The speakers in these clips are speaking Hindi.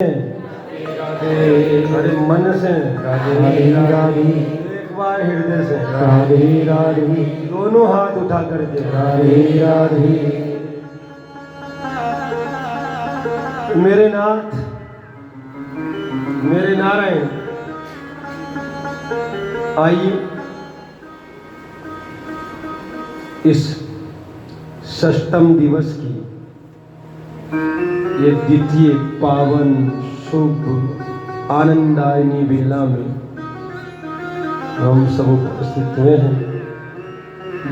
राधे हरे मन से राधे राधे राधे एक बार हृदय से राधे राधे दोनों हाथ उठा कर दे राधे राधे। मेरे नाथ मेरे नारायण, आइए इस षष्ठम दिवस की ये द्वितीय पावन शुभ आनंदायनी बेला में हम सब उपस्थित हुए हैं।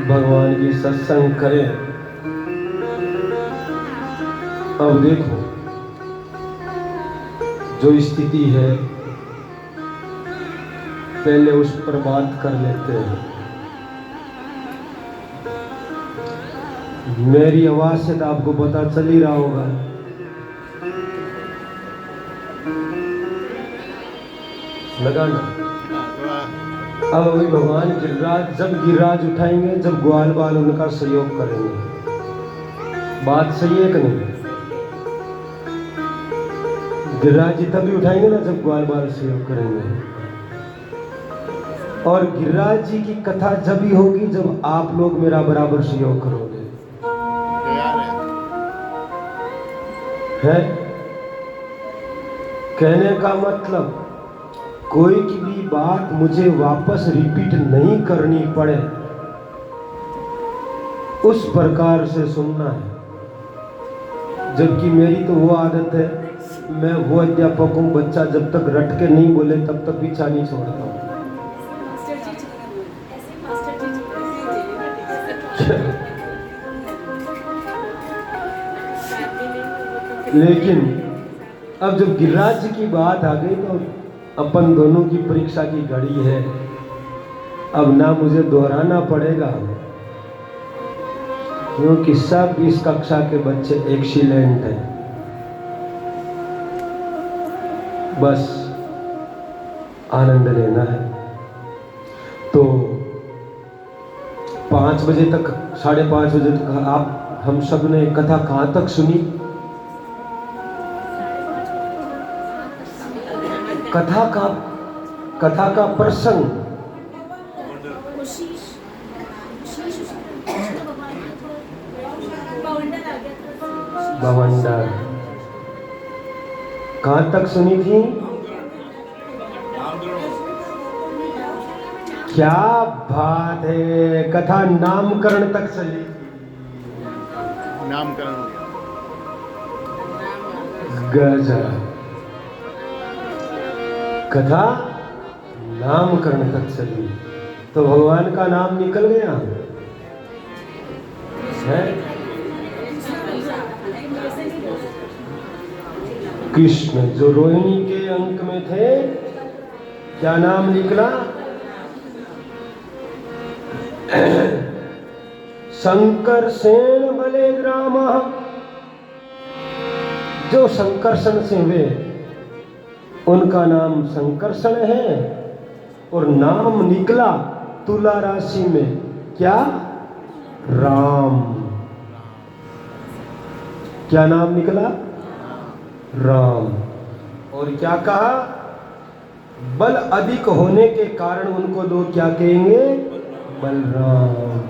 भगवान की सत्संग करें। अब देखो जो स्थिति है पहले उस पर बात कर लेते हैं। मेरी आवाज से तो आपको पता चल ही रहा होगा। लगा ना? अब अभी भगवान गिरिराज जब गिरिराज उठाएंगे, जब ग्वाल बाल उनका सहयोग करेंगे। बात सही है कि नहीं? गिरिराज जी तभी उठाएंगे ना जब ग्वाल बाल सहयोग करेंगे। और गिरिराज जी की कथा जब ही होगी जब आप लोग मेरा बराबर सहयोग करोगे। है कहने का मतलब कोई की भी बात मुझे वापस रिपीट नहीं करनी पड़े, उस प्रकार से सुनना है। जबकि मेरी तो वो आदत है, मैं वो अध्यापक हूँ, बच्चा जब तक रट के नहीं बोले तब तक पीछा नहीं छोड़ता हूँ। लेकिन अब जब गिरिराज जी की बात आ गई तो अपन दोनों की परीक्षा की घड़ी है। अब ना मुझे दोहराना पड़ेगा क्योंकि सब इस कक्षा के बच्चे एक्सीलेंट हैं। बस आनंद लेना है। तो 5 बजे तक, 5:30 बजे तक आप हम सब ने कथा कहाँ तक सुनी? कथा का प्रसंग बवंडर कहाँ तक सुनी थी? क्या बात है, कथा नामकरण तक चली। नामकरण गजब। कथा नामकरण तक चली तो भगवान का नाम निकल गया है। कृष्ण जो रोहिणी के अंक में थे, क्या नाम निकला? शंकरसेन बले ग्राम। जो शंकरसन से हुए उनका नाम शंकरसन है। और नाम निकला तुला राशि में क्या? राम। क्या नाम निकला? राम। और क्या कहा? बल अधिक होने के कारण उनको लोग क्या कहेंगे? बलराम।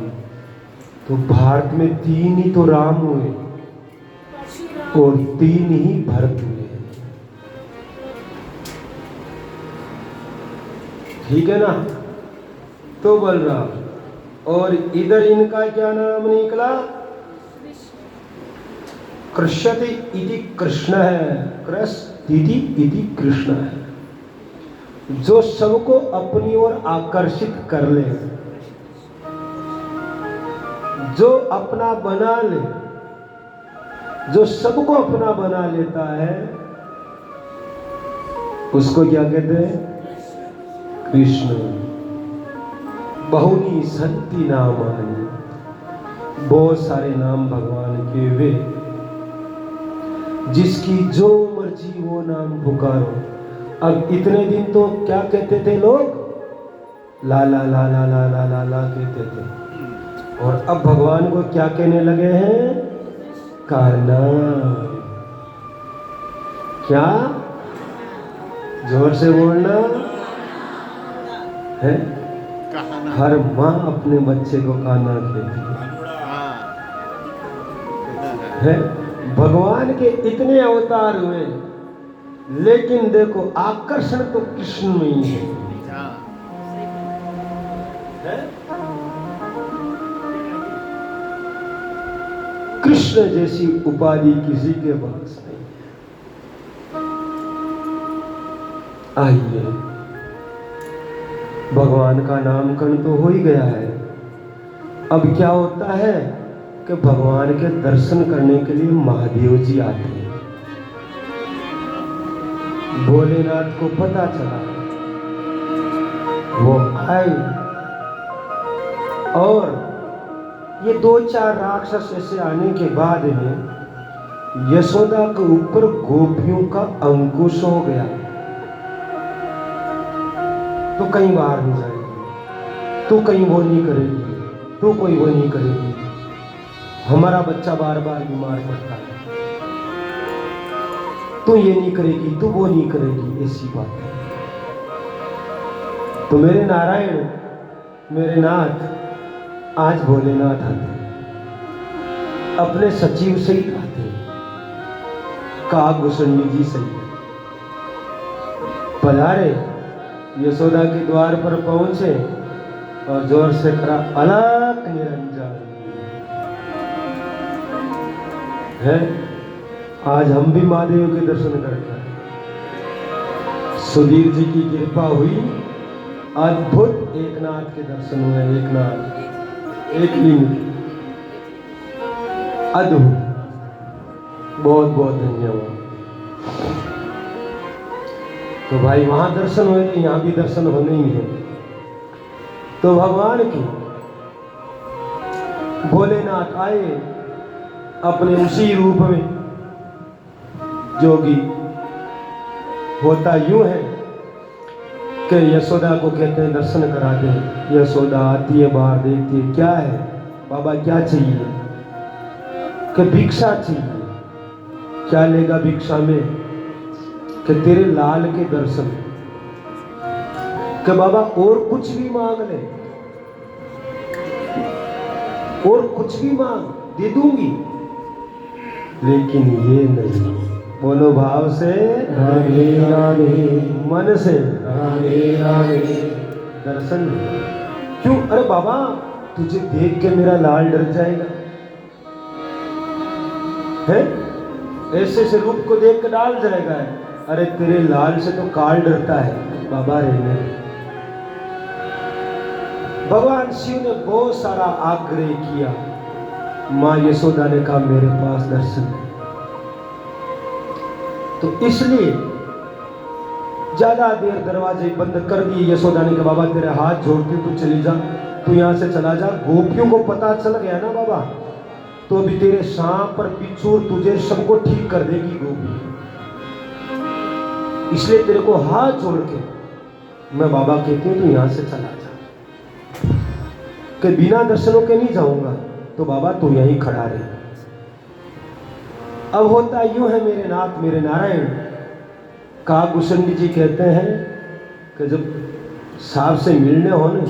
तो भारत में 3 ही तो राम हुए और 3 ही भरत हुए। ठीक है ना? तो बलराम। और इधर इनका क्या नाम निकला? कृष्यति इति कृष्ण है। कृष्यति इति कृष्ण है। जो सबको अपनी ओर आकर्षित कर ले, जो अपना बना ले, जो सबको अपना बना लेता है, उसको क्या कहते हैं? कृष्ण। बहुनी सन्ति नामानि, बहुत सारे नाम भगवान के वे, जिसकी जो मर्जी वो नाम पुकारो। अब इतने दिन तो क्या कहते थे लोग? ला ला ला ला ला ला ला ला कहते थे। और अब भगवान को क्या कहने लगे हैं? का नाम। क्या? जोर से बोलना है। हर माँ अपने बच्चे को कान्हा कहती है। भगवान के इतने अवतार हुए, लेकिन देखो आकर्षण तो कृष्ण में ही है। कृष्ण जैसी उपाधि किसी के पास नहीं। आइए, भगवान का नामकरण तो हो ही गया है। अब क्या होता है कि भगवान के दर्शन करने के लिए महादेव जी आते हैं। भोलेनाथ को पता चला, वो आए और ये 2-4 राक्षस ऐसे आने के बाद में यशोदा के ऊपर गोपियों का अंकुश हो गया। तो कहीं बाहर नहीं जाएगी, तो कहीं वो नहीं करेगी, तो कोई वो नहीं करेगी। हमारा बच्चा बार बार बीमार पड़ता है, तो ये नहीं करेगी, तो वो नहीं करेगी, ऐसी बात है। तो मेरे नारायण, मेरे नाथ, आज भोलेनाथ आते, अपने सचिव सहित आते, काकभूषणी जी सहित पधारे, यशोदा के द्वार पर पहुंचे और जोर से करा अलख निरंजन है। आज हम भी महादेव के दर्शन करके आए। सुधीर जी की कृपा हुई, अद्भुत एकनाथ के दर्शन हुए। एकनाथ, एक लिंग, अद्भुत। बहुत बहुत धन्यवाद। तो भाई वहां दर्शन हुए तो यहां भी दर्शन होने ही है। तो भगवान की भोलेनाथ आए अपने उसी रूप में। जोगी होता यूं है कि यशोदा को कहते हैं दर्शन कराते हैं। यशोदा आती है, बाहर देखती है, क्या है बाबा, क्या चाहिए? कि भिक्षा चाहिए। क्या लेगा भिक्षा में? कि तेरे लाल के दर्शन। कि बाबा और कुछ भी मांग ले, और कुछ भी मांग, दे दूंगी, लेकिन ये नहीं। बोलो भाव से राधे राधे, मन से राधे राधे। दर्शन। क्यों? अरे बाबा तुझे देख के मेरा लाल डर जाएगा है? ऐसे से रूप को देख के डाल जाएगा है। अरे तेरे लाल से तो काल डरता है बाबा रहने। भगवान शिव ने बहुत सारा आग्रह किया। माँ यशोदा ने कहा मेरे पास दर्शन है। तो इसलिए ज्यादा देर दरवाजे बंद कर दिए। यशोदा ने कहा बाबा तेरे हाथ जोड़ती, तू चली जा, तू यहां से चला जा। गोपियों को पता चल गया ना बाबा, तो अभी तेरे सांप पर बिच्छू तुझे सबको ठीक कर देगी गोपी। इसलिए तेरे को हाथ जोड़ के मैं बाबा कहती हूं तू यहां से चला जा, कि बिना दर्शनों के नहीं जाऊंगा। तो बाबा तू यहीं खड़ा रहे। अब होता यूं है मेरे नाथ, मेरे नारायण, काकभूषणी जी कहते हैं कि जब साहब से मिलने हो ना,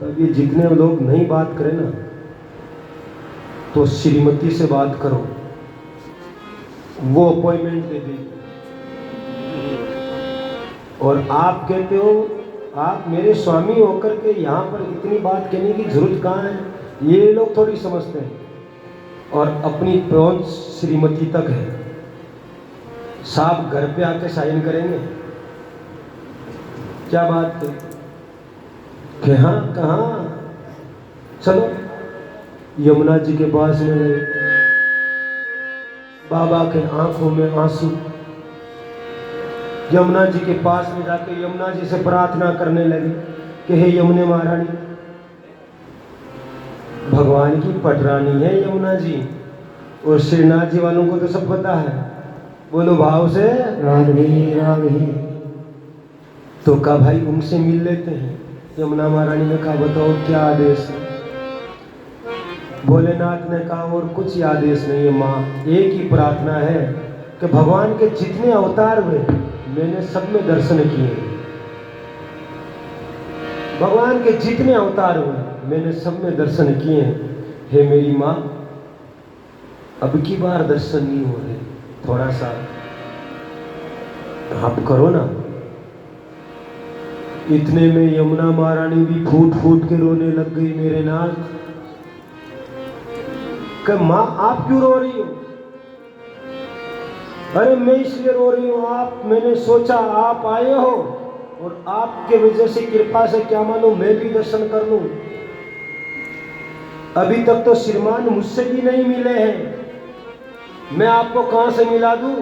तब ये जितने लोग नहीं बात करें ना, तो श्रीमती से बात करो, वो अपॉइंटमेंट दे देगी। और आप कहते हो आप मेरे स्वामी होकर के यहाँ पर इतनी बात कहने की जरूरत कहाँ है? ये लोग थोड़ी समझते हैं। और अपनी पहुंच श्रीमती तक है। साहब घर पे आके साइन करेंगे, क्या बात है? कि हाँ कहाँ? चलो यमुना जी के पास में गए। बाबा के आंखों में आंसू। यमुना जी के पास में जाके यमुना जी से प्रार्थना करने लगे कि हे यमुने महारानी, भगवान की पटरानी है यमुना जी, और श्रीनाथ जी वालों को तो सब पता है। बोलो भाव से राधे राधे। तो कहा भाई उनसे मिल लेते हैं। यमुना महारानी ने कहा बताओ क्या आदेश है? भोलेनाथ ने कहा और कुछ आदेश नहीं है माँ, एक ही प्रार्थना है कि भगवान के जितने अवतार हुए मैंने सब में दर्शन किए। भगवान के जितने अवतार हुए मैंने सब में दर्शन किए। हे मेरी माँ, अब की बार दर्शन नहीं हो रहे, थोड़ा सा आप करो ना। इतने में यमुना महारानी भी फूट फूट के रोने लग गई। मेरे नाथ, कि माँ आप क्यों रो रही हो? अरे मैं इसलिए रो रही हूं, मैंने सोचा आप आए हो और आपके वजह से, कृपा से क्या मानो मैं भी दर्शन कर लूं। अभी तक तो श्रीमान मुझसे भी नहीं मिले हैं, मैं आपको कहां से मिला दूं?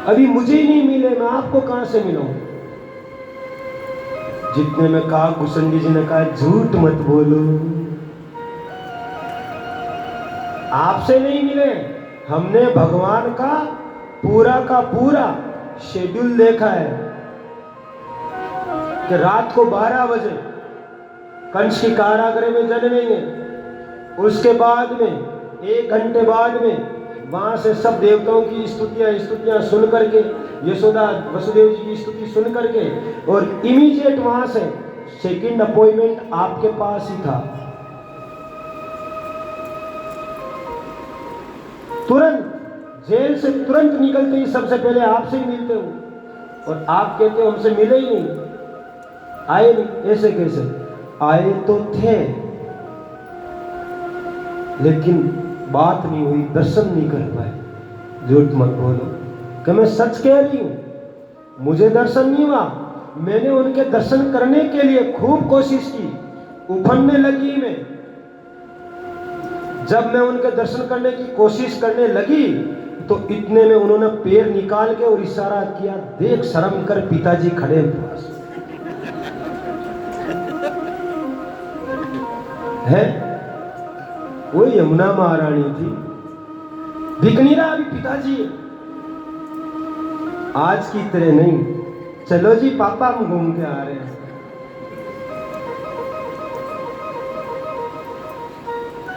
अभी मुझे ही नहीं मिले, मैं आपको कहां से मिलाऊं? जितने में कहा, कुसंडी जी ने कहा, झूठ मत बोलो, आपसे नहीं मिले। हमने भगवान का पूरा शेड्यूल देखा है कि रात को 12 बजे कंस की कारागृह में जन्मेंगे, उसके बाद में 1 घंटे बाद में वहां से सब देवताओं की स्तुतियां सुन करके, यशोदा वसुदेव जी की स्तुति सुन करके, और इमीडिएट वहां से सेकंड अपॉइंटमेंट आपके पास ही था। तुरंत जेल से तुरंत निकलते ही सबसे पहले आपसे ही मिलते हो, और आप कहते हो हमसे मिले ही नहीं, आए नहीं। ऐसे कैसे? आए तो थे लेकिन बात नहीं हुई, दर्शन नहीं कर पाए। झूठ मत बोलो कि मैं सच कह रही हूं, मुझे दर्शन नहीं हुआ। मैंने उनके दर्शन करने के लिए खूब कोशिश की, उफनने लगी मैं। जब मैं उनके दर्शन करने की कोशिश करने लगी तो इतने में उन्होंने पैर निकाल के और इशारा किया, देख शर्म कर, पिताजी खड़े पास है। वो यमुना महारानी थी, दिख नहीं रहा अभी पिताजी, आज की तरह नहीं। चलो जी पापा, हम घूम के आ रहे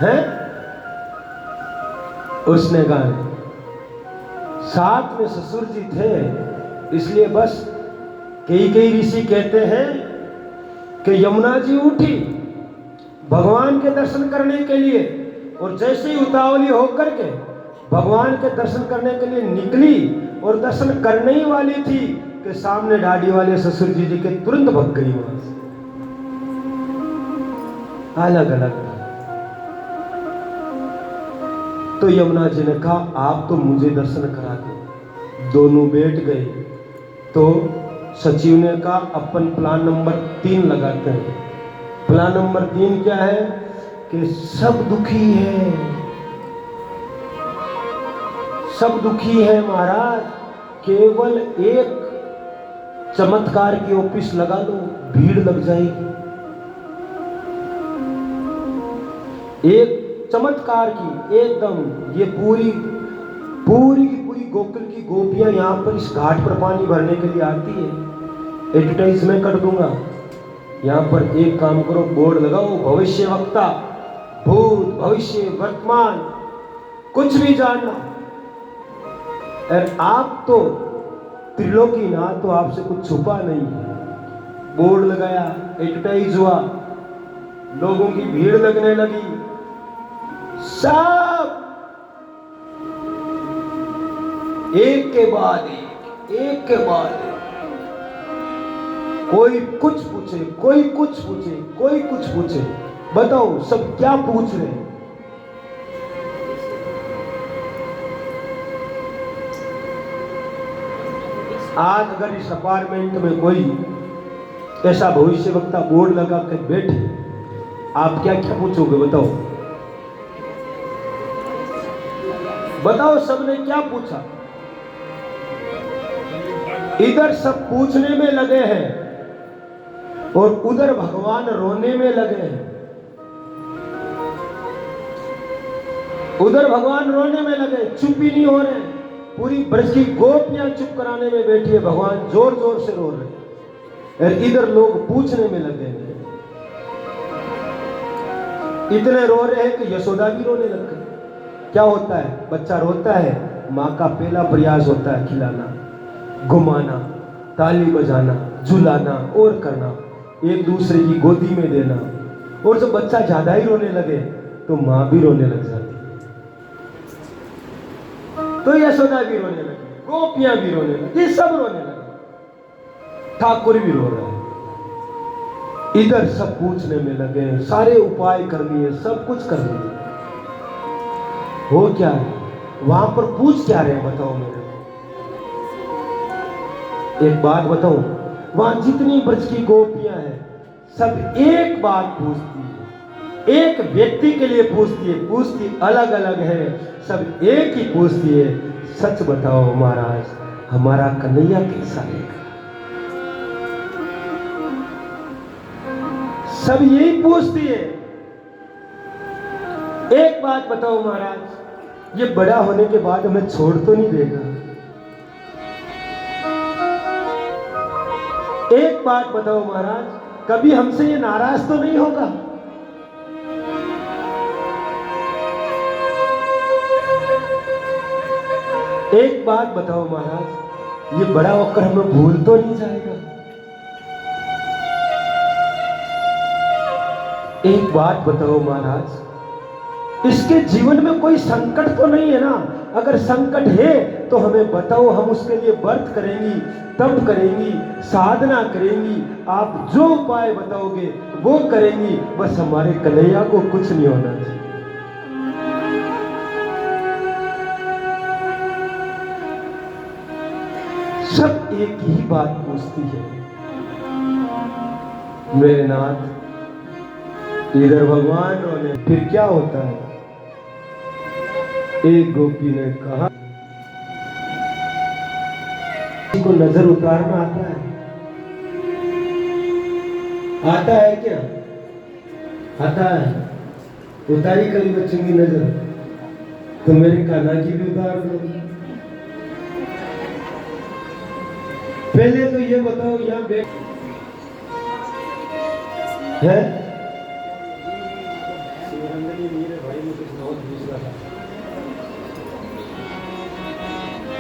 हैं। उसने कहा, साथ में ससुर जी थे, इसलिए बस कई ऋषि कहते हैं कि यमुना जी उठी भगवान के दर्शन करने के लिए, और जैसे ही उतावली होकर के भगवान के दर्शन करने के लिए निकली और दर्शन करने ही वाली थी कि सामने दाढ़ी वाले ससुर जी के तुरंत भग गई वहां से। अलग अलग। तो यमुना जी ने कहा, आप तो मुझे दर्शन करा दो। दोनों बैठ गए तो सचिव ने कहा, अपन प्लान नंबर 3 लगाते हैं। प्लान नंबर 3 क्या है? कि सब दुखी है, सब दुखी है महाराज, केवल एक चमत्कार की ऑफिस लगा दो, भीड़ लग जाएगी। एक चमत्कार की, एकदम ये पूरी की पूरी गोकुल की गोपियां यहां पर इस घाट पर पानी भरने के लिए आती है। एडवर्टाइज मैं कर दूंगा, यहां पर एक काम करो, बोर्ड लगाओ, भविष्य वक्ता, भूत भविष्य वर्तमान कुछ भी जानना। और आप तो त्रिलोकी ना, तो आपसे कुछ छुपा नहीं है। बोर्ड लगाया, एडवर्टाइज हुआ, लोगों की भीड़ लगने लगी, सब एक के बाद एक, कोई कुछ पूछे, कोई कुछ पूछे, कोई कुछ पूछे। बताओ सब क्या पूछ रहे हैं? आज अगर इस अपार्टमेंट में कोई ऐसा भविष्य वक्ता बोर्ड लगा कर बैठे, आप क्या क्या पूछोगे? बताओ सबने क्या पूछा? इधर सब पूछने में लगे हैं और उधर भगवान रोने में लगे हैं। उधर भगवान रोने में लगे, चुप ही नहीं हो रहे। पूरी ब्रज की गोपियां चुप कराने में बैठी है, भगवान जोर जोर से रो रहे हैं, और इधर लोग पूछने में लगे हैं। इतने रो रहे हैं कि यशोदा भी रोने लग गई। क्या होता है? बच्चा रोता है माँ का पहला प्रयास होता है खिलाना, घुमाना, ताली बजाना, झुलाना और करना, एक दूसरे की गोदी में देना। और जब बच्चा ज्यादा ही रोने लगे तो माँ भी रोने लग जाती, तो यशोदा भी रोने लगी, गोपियां भी रोने लगी, सब रोने लगे, ठाकुर भी रो रहे हैं। इधर सब पूछने में लगे, सारे उपाय कर लिए, सब कुछ कर लिए, हो क्या है वहां पर, पूछ क्या रहे हैं बताओ मेरे को। एक बात बताऊं, वहां जितनी ब्रज की गोपियां हैं सब एक बात पूछती है, एक व्यक्ति के लिए पूछती है, पूछती अलग अलग है, सब एक ही पूछती है, सच बताओ महाराज हमारा कन्हैया कैसा है। सब यही पूछती है, एक बात बताओ महाराज, ये बड़ा होने के बाद हमें छोड़ तो नहीं देगा। एक बात बताओ महाराज, कभी हमसे ये नाराज तो नहीं होगा। एक बात बताओ महाराज, ये बड़ा होकर हमें भूल तो नहीं जाएगा। एक बात बताओ महाराज, इसके जीवन में कोई संकट तो नहीं है ना। अगर संकट है तो हमें बताओ, हम उसके लिए व्रत करेंगी, तप करेंगी, साधना करेंगी, आप जो उपाय बताओगे वो करेंगी, बस हमारे कन्हैया को कुछ नहीं होना चाहिए। सब एक ही बात पूछती है, मेरे नाथ इधर भगवान रोने, फिर क्या होता है। एक गोपी ने कहा, को नजर उतारना आता है, आता है क्या, आता है, उतारी कभी बच्चों की नजर, तो मेरे कान्हा की भी उतार दो। पहले तो ये बताओ यहाँ बैठ है,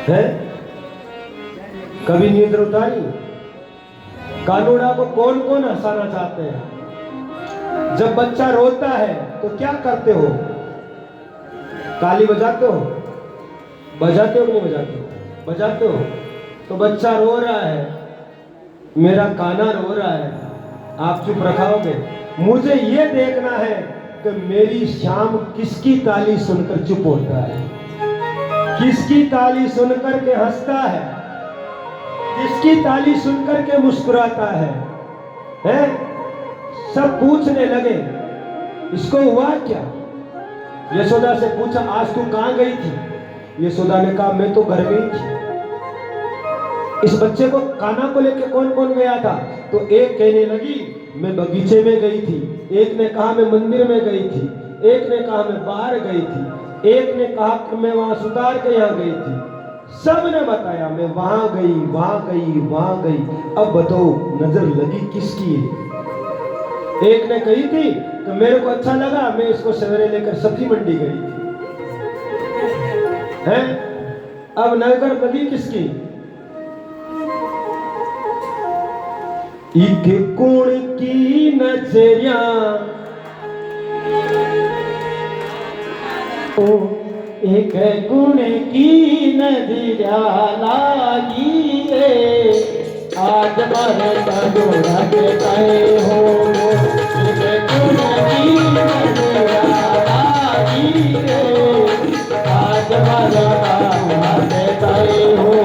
है? कभी नींद उतारी। कानूड़ा को कौन कौन हंसाना चाहते हैं। जब बच्चा रोता है तो क्या करते हो, ताली बजाते हो, बजाते हो कि नहीं बजाते हो, बजाते हो। तो बच्चा रो रहा है, मेरा कान्हा रो रहा है, आप चुप रखाओगे। मुझे ये देखना है कि मेरी श्याम किसकी ताली सुनकर चुप होता है, किसकी ताली सुनकर के हंसता है, किसकी ताली सुनकर के मुस्कुराता है, हैं? सब पूछने लगे इसको हुआ क्या। यशोदा से पूछा, आज तू कहां गई थी। यशोदा ने कहा, मैं तो घर गई थी। इस बच्चे को कान्हा को लेके कौन कौन गया था। तो एक कहने लगी, मैं बगीचे में गई थी, एक ने कहा मैं मंदिर में गई थी, एक ने कहा मैं बाहर गई थी, एक ने कहा कि मैं वहां सुतार के यहाँ गई थी। सब ने बताया मैं वहां गई, वहां गई, वहां गई। अब बताओ नजर लगी किसकी है। एक ने कही थी कि मेरे को अच्छा लगा, मैं इसको सवेरे लेकर सब्जी मंडी गई थी, हैं? अब नजर लगी किसकी। एक गुण की नजरिया, एक गुण की नजरिया लागी रे, आज मर तोड़ा के तय हो। एक गुण की नजरिया लागी रे, आज मर तोड़ा के तय हो।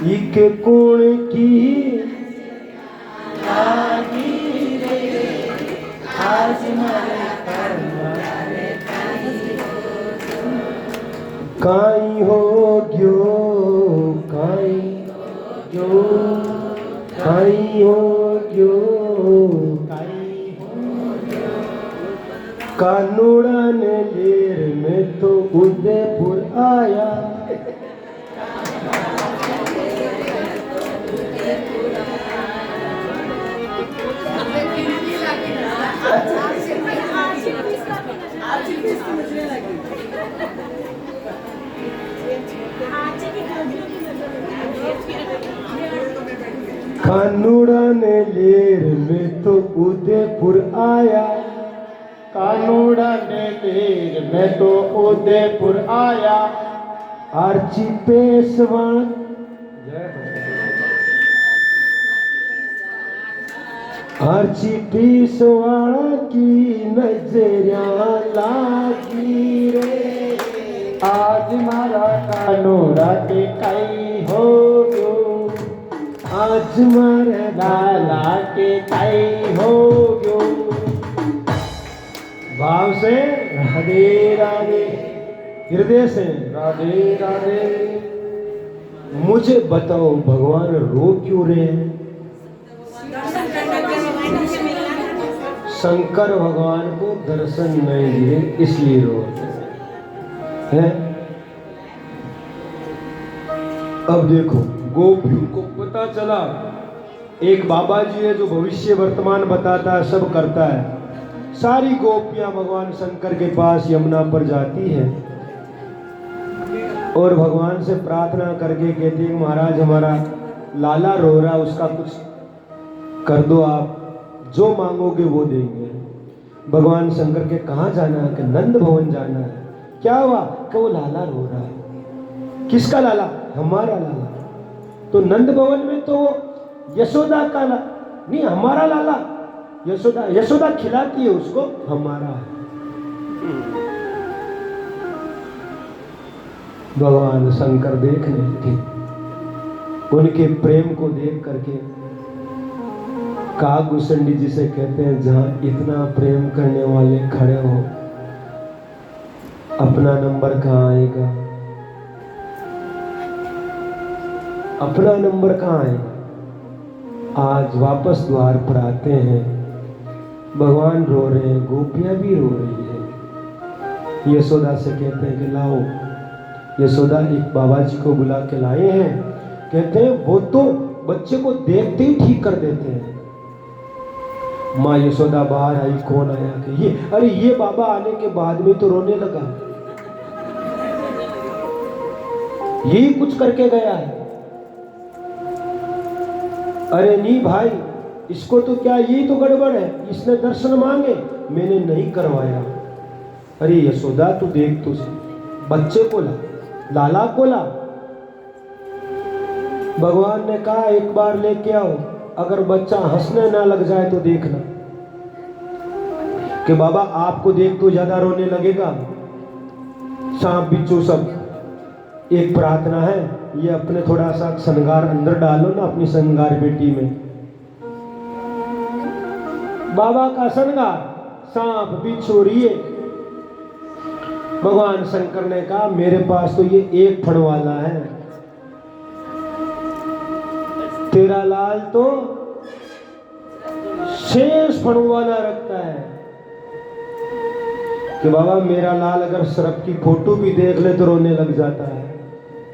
इके कुण की काई हो गयो काई जो काई हो गयो कानूड़ा ने लेर में तो उदयपुर आया कानूड़ा ने लेर में तो उदयपुर आया कानूड़ा ने लेर में तो उदयपुर आया आर्ची पेशवान आर्ची पेशवान की नजरिया लागी रे आज मारा कानूड़ा के कई हो गयो आज मारे लाला के कई हो गयो भाव से राधे राधे हृदय से राधे राधे मुझे बताओ भगवान रो क्यों रहे हैं शंकर भगवान को दर्शन नहीं दिए इसलिए रो रहे हैं अब देखो गोपियों को पता चला एक बाबा जी है जो भविष्य वर्तमान बताता है सब करता है सारी गोपियां भगवान शंकर के पास यमुना पर जाती है और भगवान से प्रार्थना करके कहती है महाराज हमारा लाला रो रहा उसका कुछ कर दो आप जो मांगोगे वो देंगे भगवान शंकर के कहाँ जाना है कि नंद भवन जाना है क्या हुआ कि वो लाला रो रहा है किसका लाला हमारा लाला तो नंद भवन में तो यशोदा का नहीं हमारा लाला यशोदा खिलाती है उसको हमारा है भगवान शंकर देखने लगे उनके प्रेम को देख करके कागभूषणी जिसे कहते हैं जहां इतना प्रेम करने वाले खड़े हो अपना नंबर कहाँ आएगा अपना नंबर कहाँ आएगा आज वापस द्वार पर आते हैं भगवान रो रहे हैं गोपियां भी रो रही है यशोदा से कहते हैं कि लाओ यशोदा एक बाबा जी को बुला के लाए हैं कहते हैं वो तो बच्चे को देखते ही ठीक कर देते हैं माँ यशोदा बाहर आई कौन आया कि ये अरे ये बाबा आने के बाद में तो रोने लगा यही कुछ करके गया है अरे नहीं भाई इसको तो क्या यही तो गड़बड़ है इसने दर्शन मांगे मैंने नहीं करवाया अरे यशोदा तू देख तो बच्चे को ला लाला को ला भगवान ने कहा एक बार लेके आओ अगर बच्चा हंसने ना लग जाए तो देखना कि बाबा आपको देख तो ज्यादा रोने लगेगा सांप बिच्छू सब एक प्रार्थना है ये अपने थोड़ा सा श्रृंगार अंदर डालो ना अपनी श्रृंगार बेटी में बाबा का श्रृंगार सांप बिच्छू ये भगवान शंकर ने कहा मेरे पास तो ये एक फण वाला है तेरा लाल तो शेष फण वाला रखता है कि बाबा मेरा लाल अगर सर्प की फोटो भी देख ले तो रोने लग जाता है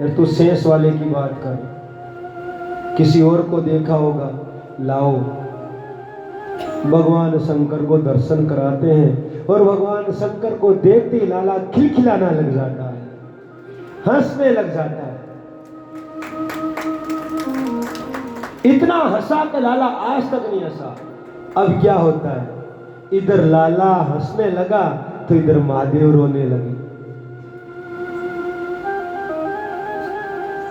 यार तू शेष वाले की बात कर किसी और को देखा होगा लाओ भगवान शंकर को दर्शन कराते हैं और भगवान शंकर को देखते ही लाला खिलखिलाना लग जाता है हंसने लग जाता है इतना हंसा कि लाला आज तक नहीं हंसा अब क्या होता है इधर लाला हंसने लगा तो इधर महादेव रोने लगे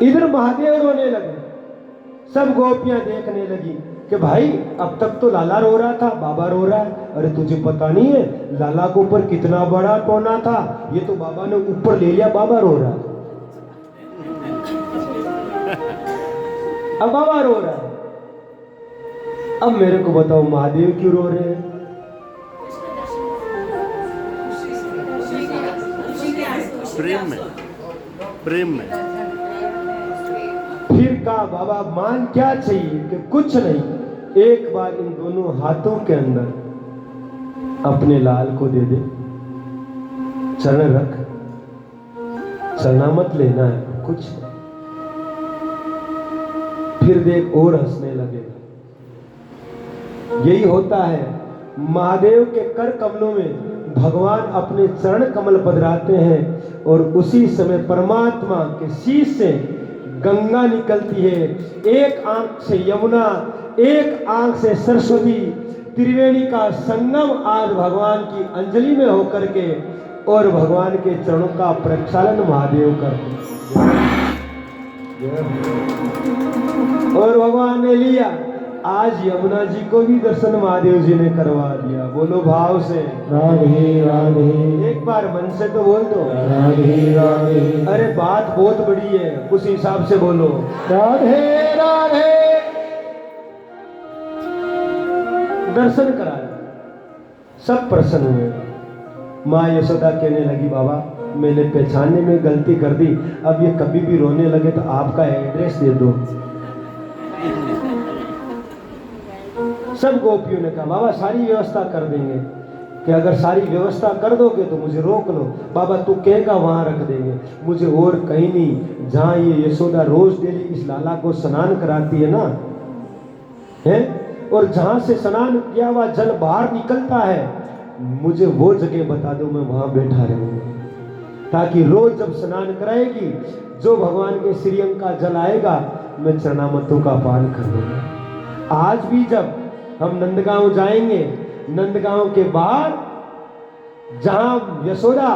इधर महादेव रोने लगे सब गोपियां देखने लगी कि भाई अब तक तो लाला रो रहा था बाबा रो रहा है अरे तुझे पता नहीं है लाला के ऊपर कितना बड़ा टोना था ये तो बाबा ने ऊपर ले लिया बाबा रो रहा है अब बाबा रो रहा है। अब मेरे को बताओ महादेव क्यों रो रहे हैं? प्रेम में, प्रेम में। फिर कहा बाबा मान क्या चाहिए कि कुछ नहीं, एक बार इन दोनों हाथों के अंदर अपने लाल को दे दे, चरण रख, चलना मत लेना है कुछ। फिर देख और हंसने लगेगा। यही होता है, महादेव के कर कमलों में भगवान अपने चरण कमल पधराते हैं और उसी समय परमात्मा के शीश से गंगा निकलती है। एक आंख से यमुना, एक आंख से सरस्वती, त्रिवेणी का संगम आज भगवान की अंजलि में होकर के और भगवान के चरणों का प्रक्षालन महादेव करते और भगवान ने लिया। आज यमुना जी को भी दर्शन महादेव जी ने करवा दिया। बोलो भाव से राधे राधे, एक बार मन से तो बोल दो राधे राधे, अरे बात बहुत बड़ी है, उस हिसाब से बोलो राधे राधे। दर्शन करा, सब प्रसन्न हुए। माँ यशोदा कहने लगी बाबा मैंने पहचानने में गलती कर दी, अब ये कभी भी रोने लगे तो आपका एड्रेस दे दो। सब गोपियों ने कहा बाबा सारी व्यवस्था कर देंगे, कि अगर सारी व्यवस्था कर दोगे तो मुझे रोक लो। बाबा तू कहेगा वहां रख देंगे, मुझे और कहीं नहीं, जहां ये यशोदा रोज डेली इस लाला को स्नान कराती है ना, है, और जहां से स्नान किया हुआ जल बाहर निकलता है, मुझे वो जगह बता दो, मैं वहां बैठा रहूंगा, ताकि रोज जब स्नान कराएगी जो भगवान के श्रीअंग का जल आएगा मैं चरणामृतों का पान कर लूंगा। आज भी जब हम नंदगांव जाएंगे, नंदगांव के बाहर जहां यशोदा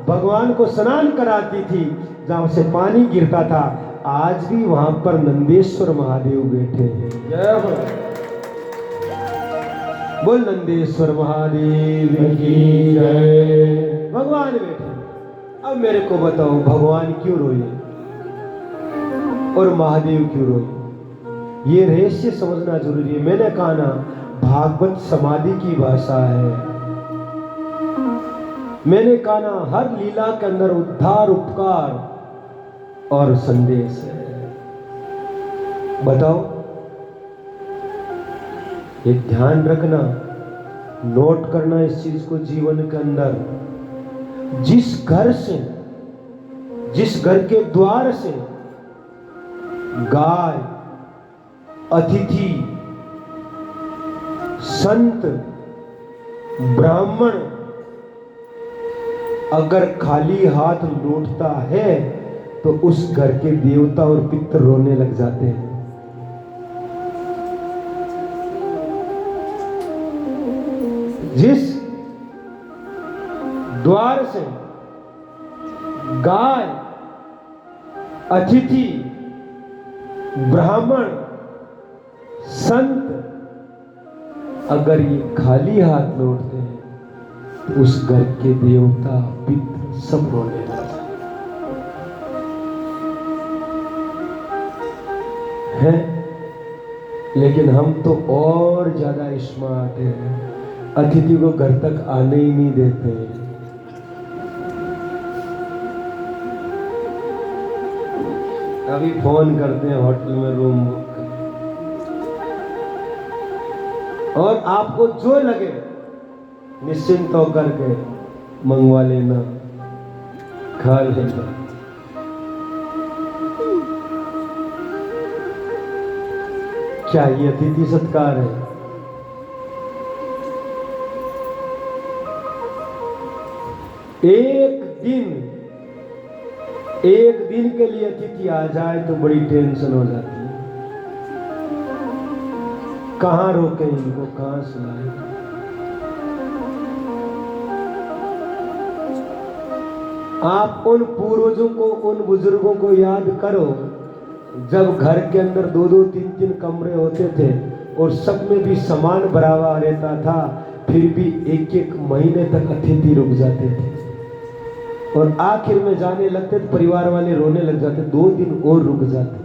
भगवान को स्नान कराती थी, जहां से पानी गिरता था, आज भी वहां पर नंदेश्वर महादेव बैठे हैं। जय हो, बोल नंदेश्वर महादेव की जय। भगवान बैठे। अब मेरे को बताओ भगवान क्यों रोए और महादेव क्यों रोए? ये रहस्य समझना जरूरी है। मैंने कहा ना, भागवत समाधि की भाषा है। मैंने कहा ना, हर लीला के अंदर उद्धार, उपकार और संदेश है। बताओ, ये ध्यान रखना, नोट करना इस चीज को जीवन के अंदर। जिस घर से, जिस घर के द्वार से गाय, अतिथि, संत, ब्राह्मण अगर खाली हाथ लौटता है तो उस घर के देवता और पितर रोने लग जाते हैं। जिस द्वार से गाय, अतिथि, ब्राह्मण, संत अगर ये खाली हाथ लौटते हैं तो उस घर के देवता, पितर सब रोने लगते हैं। लेकिन हम तो और ज्यादा स्मार्ट हैं, अतिथि को घर तक आने ही नहीं देते हैं। अभी फोन करते हैं होटल में रूम बुक कर, और आपको जो लगे निश्चिंत होकर के मंगवा लेना, खा लेना। क्या ये अतिथि सत्कार है? एक दिन के लिए अतिथि आ जाए तो बड़ी टेंशन हो जाती है। कहां रोके इनको, कहां सुनाए? आप उन पूर्वजों को, उन बुजुर्गों को याद करो जब घर के अंदर 2-2, 3-3 कमरे होते थे और सब में भी समान बराबर रहता था, फिर भी 1-1 महीने तक अतिथि रुक जाते थे और आखिर में जाने लगते तो परिवार वाले रोने लग जाते, 2 दिन और रुक जाते।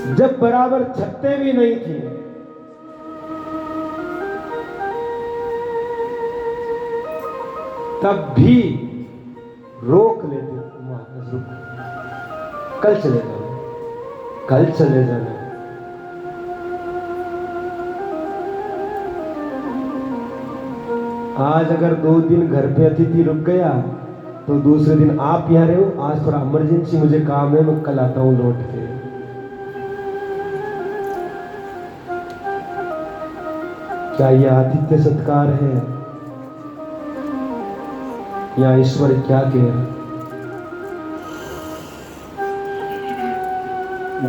जब बराबर छत्ते भी नहीं थे, तब भी रोक लेते, महाराज रुको, कल चले जाना, कल चले जाना। आज अगर 2 दिन घर पे अतिथि रुक गया तो दूसरे दिन आप यहाँ रहे हो, आज थोड़ा इमरजेंसी मुझे काम है, मैं कल आता हूं लौट के। क्या यह आतिथ्य सत्कार है या ईश्वर क्या कह रहे?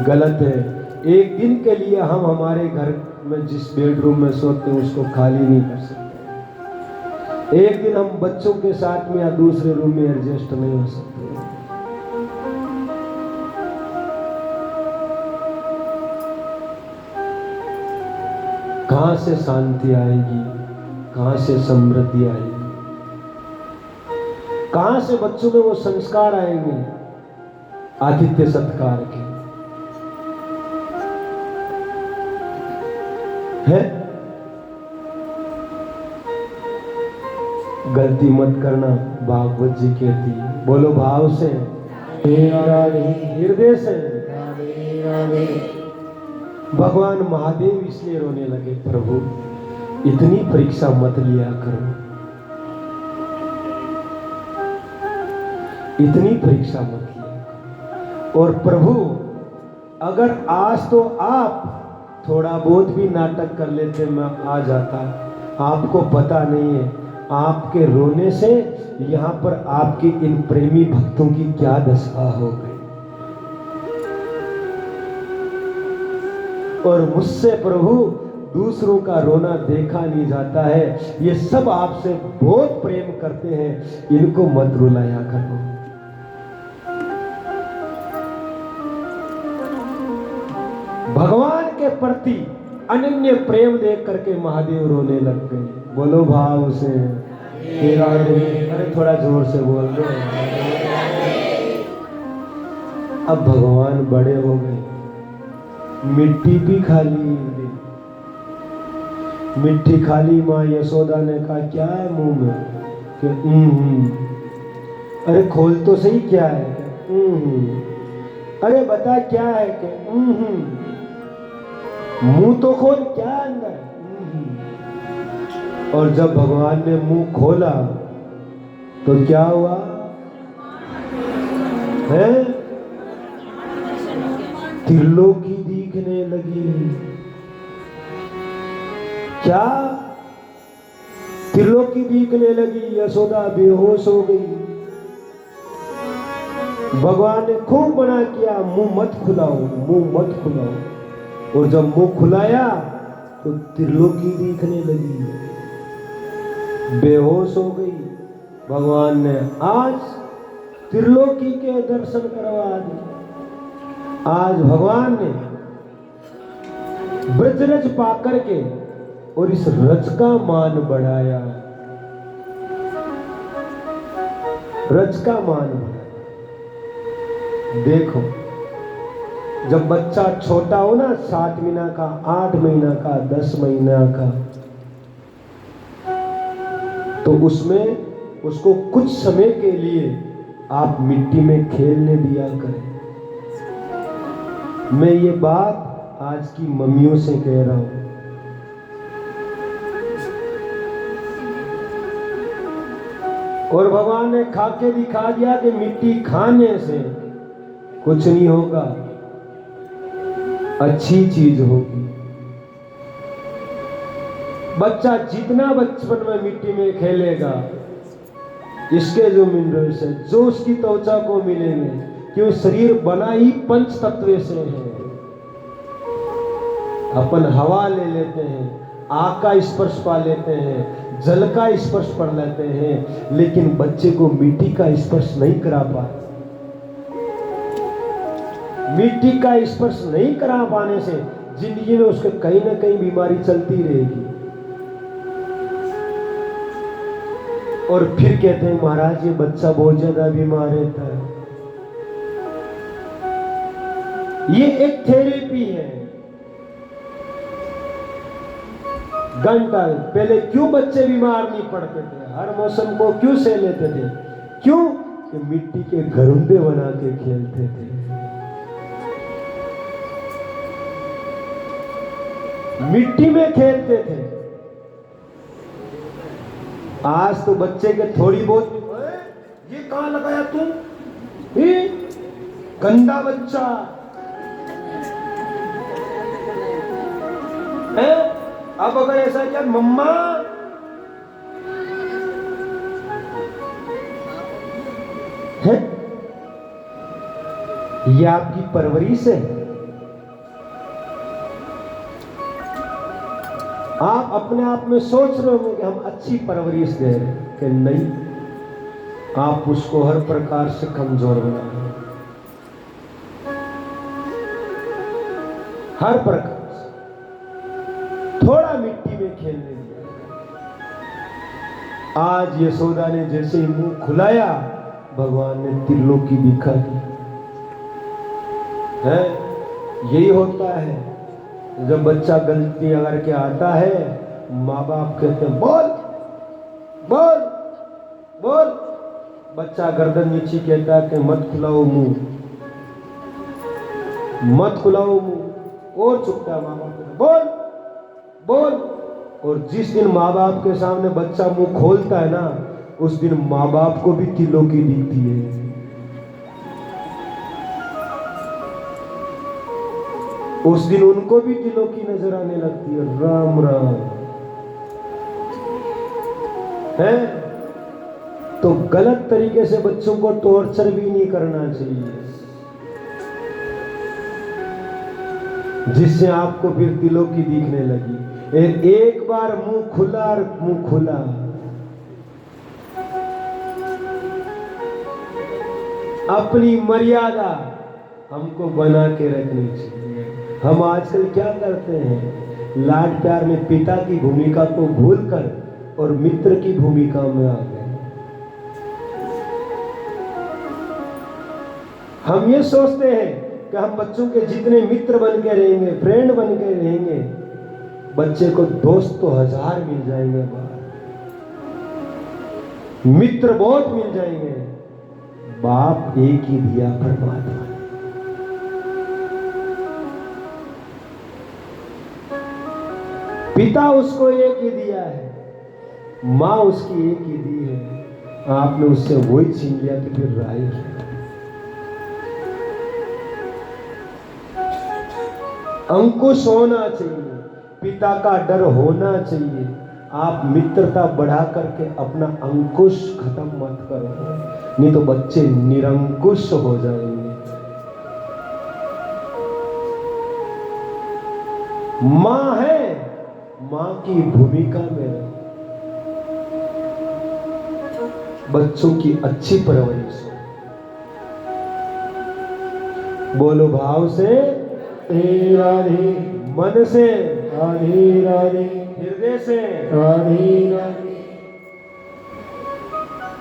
गलत है। एक दिन के लिए हम हमारे घर में जिस बेडरूम में सोते हैं उसको खाली नहीं कर सकते। एक दिन हम बच्चों के साथ में या दूसरे रूम में एडजस्ट नहीं हो सकते। कहां से शांति आएगी, कहां से समृद्धि आएगी, कहां से बच्चों में वो संस्कार आएंगे आतिथ्य सत्कार के? है गलती मत करना, भागवत जी कहती है। बोलो भाव से, हृदय से। भगवान महादेव इसलिए रोने लगे, प्रभु इतनी परीक्षा मत लिया करो, इतनी परीक्षा मत लिया करो। और प्रभु अगर आज तो आप थोड़ा बहुत भी नाटक कर लेते मैं आ जाता, आपको पता नहीं है आपके रोने से यहां पर आपके इन प्रेमी भक्तों की क्या दशा हो गई। और मुझसे प्रभु दूसरों का रोना देखा नहीं जाता है, ये सब आपसे बहुत प्रेम करते हैं, इनको मत रुलाया करो। भगवान के प्रति अनन्य प्रेम देख करके महादेव रोने लग गए। बोलो भाव से, अरे थोड़ा जोर से बोल दो। अब भगवान बड़े हो गए, मिट्टी भी खाली, मिट्टी खाली। माँ यशोदा ने कहा क्या है मुंह में? कि अरे खोल तो सही क्या है? अरे बता क्या है? कि मुंह तो खोल, क्या अंदर? और जब भगवान ने मुंह खोला तो क्या हुआ है? त्रिलोकी दिखने लगी। क्या? त्रिलोकी दिखने लगी। यशोदा बेहोश हो गई। भगवान ने खूब मना किया, मुंह मत खुलाओ, मुंह मत खुलाओ। और जब मुंह खुलाया तो त्रिलोकी दिखने लगी, बेहोश हो गई। भगवान ने आज त्रिलोकी के दर्शन करवा दिए। आज भगवान ने ब्रजरज पाकर के और इस रज का मान बढ़ाया, रज का मान बढ़ाया। देखो जब बच्चा छोटा हो ना, 7 महीना का, 8 महीना का, 10 महीना का, तो उसमें उसको कुछ समय के लिए आप मिट्टी में खेलने दिया करें। मैं ये बात आज की मम्मियों से कह रहा हूं। और भगवान ने खा के दिखा दिया कि मिट्टी खाने से कुछ नहीं होगा, अच्छी चीज होगी। बच्चा जितना बचपन में मिट्टी में खेलेगा, इसके जो मिनरल्स है, जो उसकी त्वचा को मिलेंगे, क्यों शरीर बना ही पंच तत्व से है। अपन हवा ले लेते हैं, आग का स्पर्श पा लेते हैं, जल का स्पर्श पा लेते हैं, लेकिन बच्चे को मिट्टी का स्पर्श नहीं करा पाते। मिट्टी का स्पर्श नहीं करा पाने से जिंदगी में उसके कहीं ना कहीं बीमारी चलती रहेगी। और फिर कहते हैं महाराज ये बच्चा बहुत ज्यादा बीमार रहता है। ये एक थेरेपी है। घंटा पहले क्यों बच्चे बीमार नहीं पड़ते थे, हर मौसम को क्यों सह लेते थे? क्यों? कि मिट्टी के घरुंदे बना के खेलते थे। मिट्टी में खेलते थे। आज तो बच्चे के थोड़ी बहुत, ये कहां लगाया तुम? गंदा बच्चा है। अब अगर ऐसा किया, मम्मा है, ये आपकी परवरिश है। आप अपने आप में सोच रहे होंगे कि हम अच्छी परवरिश दे रहे हैं कि नहीं, आप उसको हर प्रकार से कमजोर बना रहे हैं, हर प्रकार से। थोड़ा मिट्टी में खेलने दिया। आज यशोदा ने जैसे ही मुंह खुलाया, भगवान ने त्रिलोकी दिखा दी है। यही होता है जब बच्चा गलती अगर के आता है, माँ बाप कहते हैं बोल बोल बोल, बच्चा गर्दन नीचे कहता है कि मत खुलाओ मुंह, मत खुलाओ मुंह, और चुपता है। माँ बाप कहते बोल बोल। और जिस दिन माँ बाप के सामने बच्चा मुंह खोलता है ना, उस दिन माँ बाप को भी त्रिलोकी दिखती है। उस दिन उनको भी त्रिलोकी नजर आने लगती है। राम राम है। तो गलत तरीके से बच्चों को टॉर्चर भी नहीं करना चाहिए, जिससे आपको फिर त्रिलोकी दिखने लगी। एक बार मुंह खुला, मुंह खुला, अपनी मर्यादा हमको बना के रखनी चाहिए। हम आजकल क्या करते हैं, लाड प्यार में पिता की भूमिका को भूलकर और मित्र की भूमिका में आ गए। हम ये सोचते हैं कि हम बच्चों के जितने मित्र बन के रहेंगे, फ्रेंड बन के रहेंगे, बच्चे को दोस्त तो 1000 मिल जाएंगे बाहर, मित्र बहुत मिल जाएंगे, बाप एक ही दिया परमात्मा। पिता उसको एक ही दिया है, माँ उसकी एक ही दी है। आपने उससे वही छीन लिया तो फिर राय क्या? अंकुश होना चाहिए, पिता का डर होना चाहिए। आप मित्रता बढ़ा करके अपना अंकुश खत्म मत करो, नहीं तो बच्चे निरंकुश हो जाएंगे। मां है, मां की भूमिका में रहो, बच्चों की अच्छी परवरिश हो। बोलो भाव से राधे राधे, मन से राधे राधे, हृदय से राधे राधे।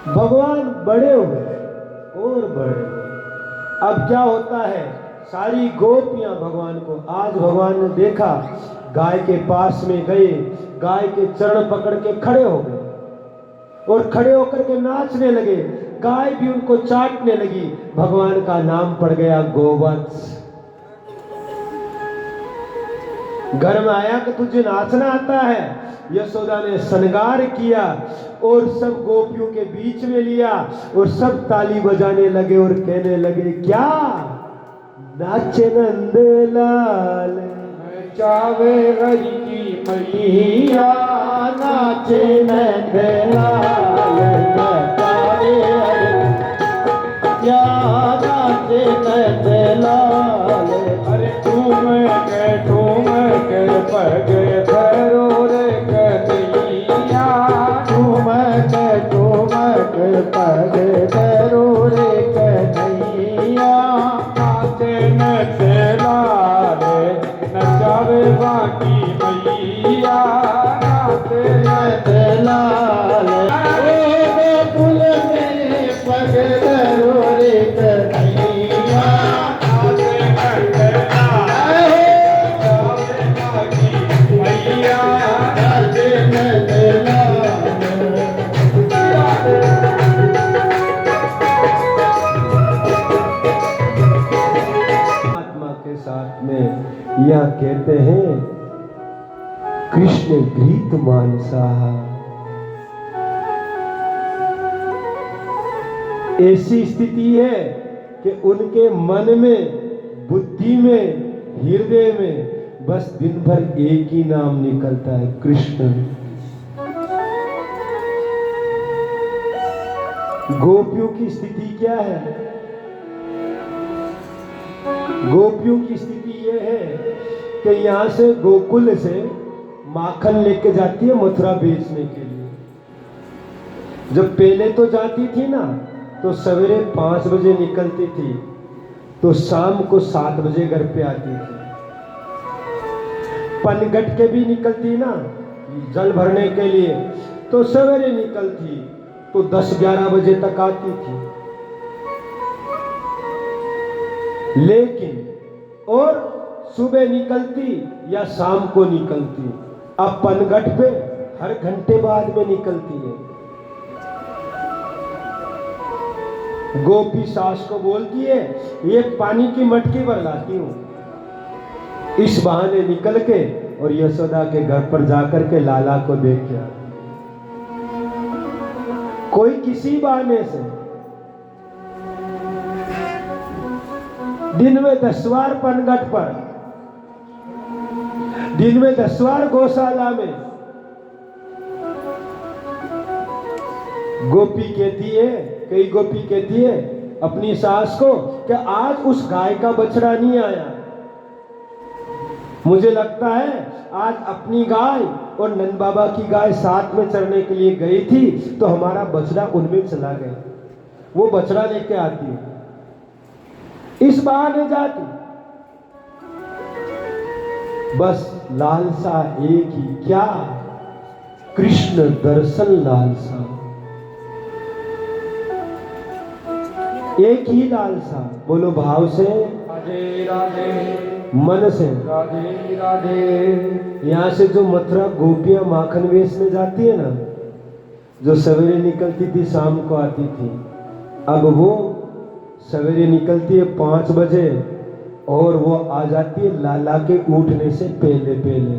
भगवान बड़े हो गए और बड़े हो गए। अब क्या होता है, सारी गोपियां भगवान को, आज भगवान ने देखा गाय के पास में गए, गाय के चरण पकड़ के खड़े हो गए और खड़े होकर के नाचने लगे। गाय भी उनको चाटने लगी। भगवान का नाम पड़ गया गोवत्स। घर में आया कि तुझे नाचना आता है। यशोदा ने श्रृंगार किया और सब गोपियों के बीच में लिया और सब ताली बजाने लगे और कहने लगे, क्या नाचे नंद लाल, चावे हरि की मैया, नाचे नंद लाल, चावे हरि क्या नाचे नंद लाल। अरे ठूम के पग धरो रे कन्हैया, ठूम के पग धरो रे कन्हैया, नाचे नंद लाल, नचावे बाकी मैया, नाचे नंद लाल। गोकुल में पग धरो रे कन्हैया, नाचे नंद या कहते हैं कृष्ण गीत मानसा। ऐसी स्थिति है कि उनके मन में, बुद्धि में, हृदय में बस दिन भर एक ही नाम निकलता है, कृष्ण। गोपियों की स्थिति क्या है? गोपियों की स्थिति यह है कि यहां से गोकुल से माखन लेके जाती है मथुरा बेचने के लिए। जब पहले तो जाती थी ना, तो सवेरे 5 बजे निकलती थी, तो शाम को 7 बजे घर पे आती थी। पनघट के भी निकलती ना जल भरने के लिए, तो सवेरे निकलती, तो 10-11 बजे तक आती थी। लेकिन और सुबह निकलती या शाम को निकलती। अब पनघट पे हर घंटे बाद में निकलती है। गोपी सास को बोलती है, ये पानी की मटकी भर लाती हूं। इस बहाने निकल के और यशोदा के घर पर जाकर के लाला को देख के आती। कोई किसी बहाने से दिन में 10 बार पनघट पर, दिन में 10 बार गौशाला में। गोपी कहती है, कई गोपी कहती है अपनी सास को कि आज उस गाय का बछड़ा नहीं आया। मुझे लगता है आज अपनी गाय और नंद बाबा की गाय साथ में चरने के लिए गई थी, तो हमारा बछड़ा उनमें चला गया। वो बछड़ा लेके आती है, इस बहाने जाती। बस लालसा एक ही, क्या? कृष्ण दर्शन लालसा। एक ही लालसा। बोलो भाव से राधे राधे, मन से राधे राधे। यहां से जो मथुरा गोपियां माखन बेचने जाती है ना, जो सवेरे निकलती थी शाम को आती थी, अब वो सवेरे निकलती है 5 बजे और वो आ जाती है लाला के उठने से पहले पहले।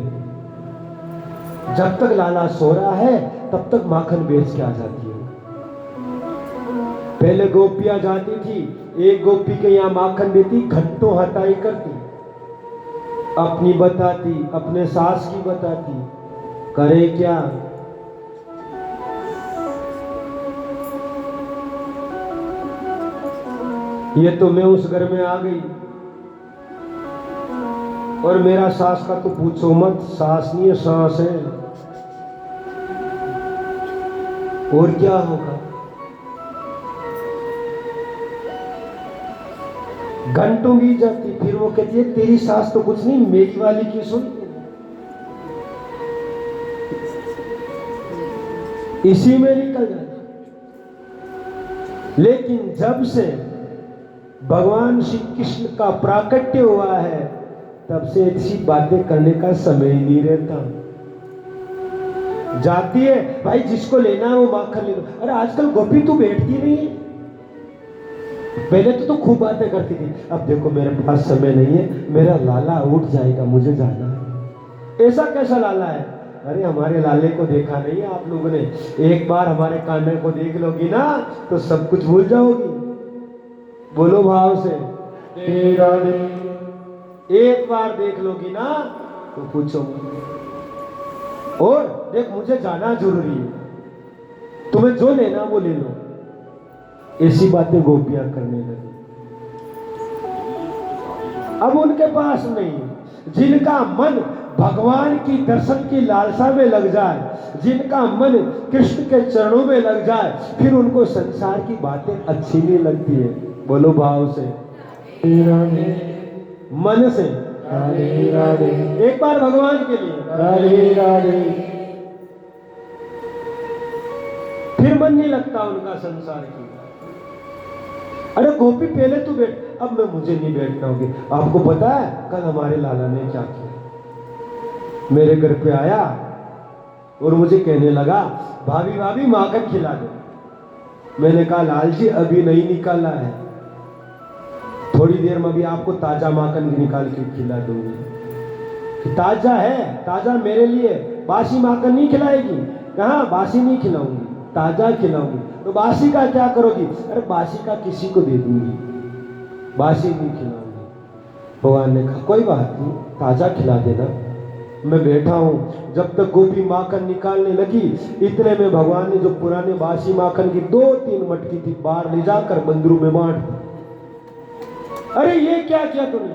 जब तक लाला सो रहा है तब तक माखन बेच के आ जाती है। पहले गोपियां जाती थी, एक गोपी के यहाँ माखन देती, घंटों हटाई करती, अपनी बताती, अपने सास की बताती, करे क्या? ये तो मैं उस घर में आ गई और मेरा सास का तो पूछो मत, सास नहीं है सास है। और क्या होगा? घंटों की जाती, फिर वो कहती है तेरी सास तो कुछ नहीं, मेरी वाली की सुन। इसी में निकल जाती। लेकिन जब से भगवान श्री कृष्ण का प्राकट्य हुआ है, तब से ऐसी बातें करने का समय ही नहीं रहता। जाती है, भाई जिसको लेना है वो माखन ले लो। अरे आजकल गोपी तू बैठती नहीं है। पहले तो खूब बातें करती थी, अब देखो मेरे पास समय नहीं है, मेरा लाला उठ जाएगा, मुझे जाना है। ऐसा कैसा लाला है? अरे हमारे लाले को देखा नहीं है आप लोगों ने? एक बार हमारे कान्हे को देख लोगी ना तो सब कुछ भूल जाओगी। बोलो भाव से तेरा एक बार देख लोगी ना तो पूछो। और देख मुझे जाना जरूरी है, तुम्हें जो लेना वो ले लो। ऐसी बातें गोपियां करने लगी। अब उनके पास नहीं, जिनका मन भगवान की दर्शन की लालसा में लग जाए, जिनका मन कृष्ण के चरणों में लग जाए, फिर उनको संसार की बातें अच्छी नहीं लगती है। बोलो भाव से राधे मन से राधे राधे, एक बार भगवान के लिए, राधे राधे। फिर मन नहीं लगता उनका संसार की। अरे गोपी पहले तू बैठ, अब मुझे नहीं बैठना होगी। आपको पता है कल हमारे लाला ने क्या किया? मेरे घर पे आया और मुझे कहने लगा भाभी भाभी माखन खिला दो। मैंने कहा लाल जी अभी नहीं निकाला है, थोड़ी देर में भी आपको ताजा माखन निकाल के खिला दूंगी। कि ताजा है, ताजा मेरे लिए, बासी माखन नहीं खिलाएगी। कहाँ, बासी नहीं खिलाऊंगी, ताजा खिलाऊंगी। तो बासी का क्या करोगी? अरे बासी का किसी को दे दूंगी, बासी नहीं खिलाऊंगी। भगवान ने कहा कोई बात नहीं, ताजा खिला देना। मैं बैठा हूं, जब तक गोपी माखन निकालने लगी, इतने में भगवान ने जो पुराने बासी माखन की 2-3 मटकी थी बाहर ले जाकर बंदरों में बांट दी। अरे ये क्या किया तुमने?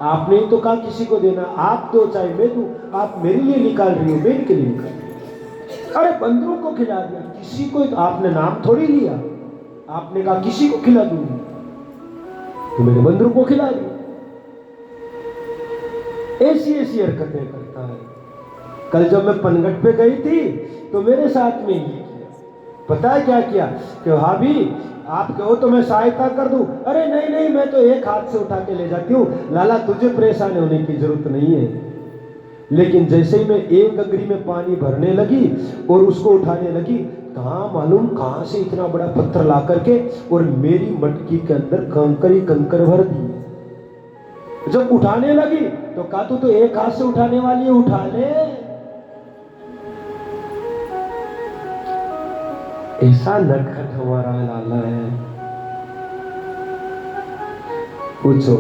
आपने ही तो कहा किसी को देना, आप दो चाहे मैं दूं, आप मेरे लिए निकाल रही हो, मेरे के लिए निकाल रही हो। अरे बंदरों को खिला दिया, किसी को तो आपने नाम थोड़ी लिया, आपने कहा किसी को खिला दूंगी, तो मैंने बंदरों को खिला दिया। ऐसी ऐसी हरकतें करता है। कल जब मैं पनघट पे गई थी तो मेरे साथ में ये किया। पता है क्या किया? कि भाभी आप कहो तो मैं सहायता कर दूं। अरे नहीं नहीं, मैं तो एक हाथ से उठा के ले जाती हूँ, लाला तुझे परेशान होने की जरूरत नहीं है। लेकिन जैसे ही मैं एक गगरी में पानी भरने लगी और उसको उठाने लगी, कहाँ मालूम कहाँ से इतना बड़ा पत्थर ला करके और मेरी मटकी के अंदर कंकर ही कंकर भर दी। जब उठाने लगी तो कहा तू तो एक हाथ से उठाने वाली है, उठा ले। ऐसा नटखट हमारा लाला है, पूछो।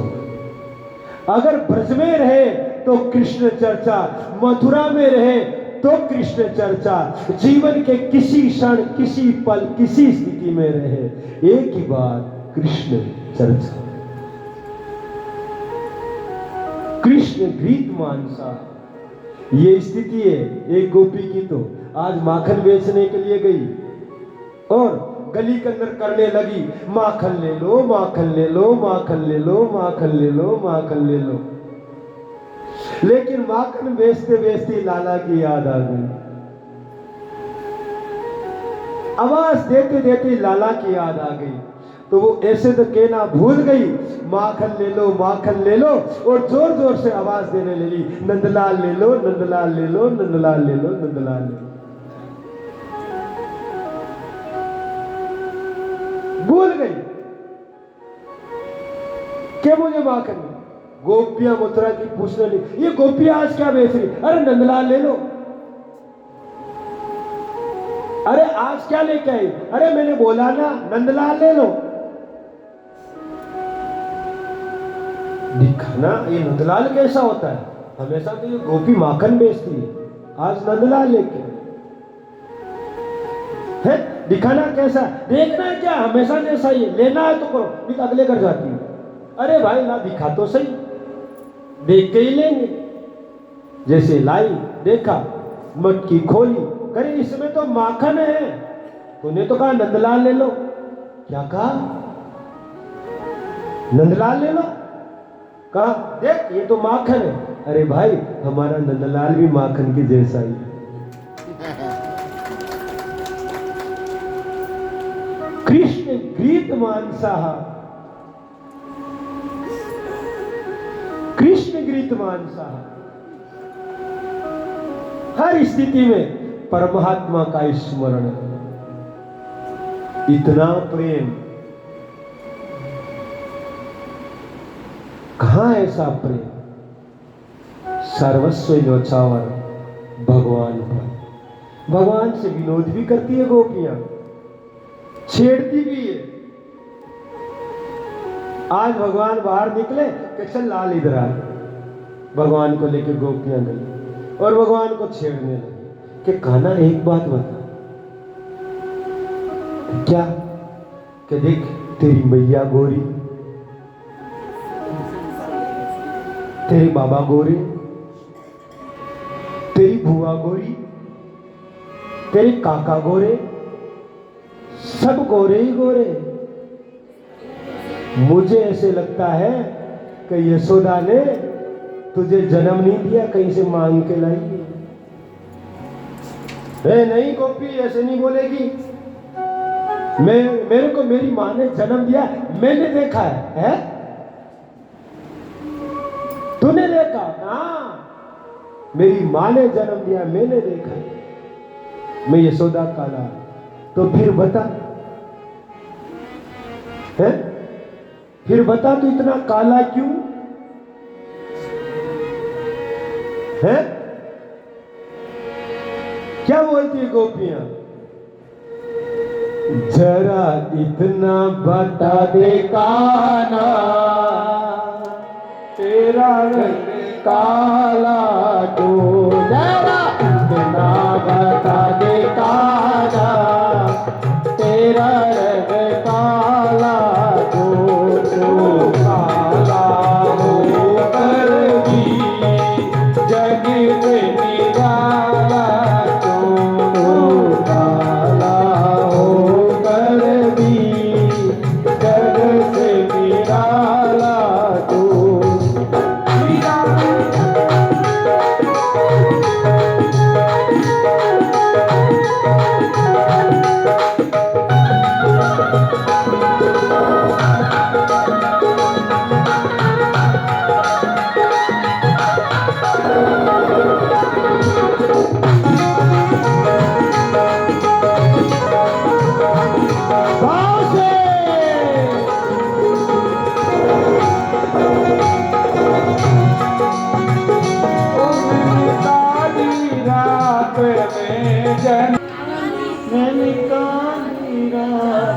अगर ब्रज में रहे तो कृष्ण चर्चा, मथुरा में रहे तो कृष्ण चर्चा, जीवन के किसी क्षण, किसी पल, किसी स्थिति में रहे, एक ही बात, कृष्ण चर्चा। कृष्ण घृत मानसा, ये स्थिति है एक गोपी की। तो आज माखन बेचने के लिए गई और गली के अंदर करने लगी, माखन ले लो, माखन ले लो, माखन ले लो, माखन ले लो, माखन ले लो। लेकिन माखन बेचते बेचते लाला की याद आ गई, आवाज देते देते लाला की याद आ गई। तो वो ऐसे तो कहना भूल गई, माखन ले लो, माखन ले लो, और जोर जोर से आवाज देने लगी, नंदलाल ले लो, नंदलाल ले लो, नंदलाल ले लो, नंदलाल ले लो। भूल गई क्या मुझे माखन। गोपियां मथुरा की पूछने लगी, ये गोपियां आज क्या बेच रही? अरे नंदलाल ले लो। अरे आज क्या लेके आई? अरे मैंने बोला ना नंदलाल ले लो। दिखाना ये नंदलाल कैसा होता है? हमेशा तो ये गोपी माखन बेचती है, आज नंदलाल लेके है। दिखाना कैसा, देखना है क्या? हमेशा जैसा ही लेना है तो करो, नहीं तो अगले घर जाती है। अरे भाई ना, दिखा तो सही, देख के ही लेंगे। जैसे लाई, देखा, मटकी खोली, करे इसमें तो माखन है, तूने तो कहा नंदलाल ले लो। क्या कहा? नंदलाल ले लो। कहा देख ये तो माखन है। अरे भाई हमारा नंदलाल भी माखन की जैसा ही। कृष्ण घृत मानसा, कृष्ण घृत मानसा। हर स्थिति में परमात्मा का स्मरण, इतना प्रेम। कहां ऐसा प्रेम? सर्वस्व न्योछावर भगवान पर। भगवान से विनोद भी करती है गोपियां, छेड़ती भी है। आज भगवान बाहर निकले कि चल लाल इधर आ, भगवान को लेके गोपियां गई और भगवान को छेड़ने लगी कि कान्हा एक बात बता। क्या? कि देख तेरी मैया गोरी, तेरे बाबा गोरे, तेरी बुआ गोरी, तेरे काका गोरे, सब गोरे ही गोरे। मुझे ऐसे लगता है कि यशोदा ने तुझे जन्म नहीं दिया, कहीं से मांग के लाई है। नहीं गोपी ऐसे नहीं बोलेगी। मेरे को मेरी मां ने जन्म दिया, मैंने देखा है? तूने देखा? हाँ, मेरी मां ने जन्म दिया, मैंने देखा। मैं यशोदा काला, तो फिर बता है? फिर बता तू इतना काला क्यों? है? क्या बोलती है गोपियां? जरा इतना बता दे कान्हा, तेरा रंग काला तो जरा इतना बता दे कान्हा, तेरा रंग काला तो काला होकर भी जग में निराला, तो काला होकर भी जग से निराला तो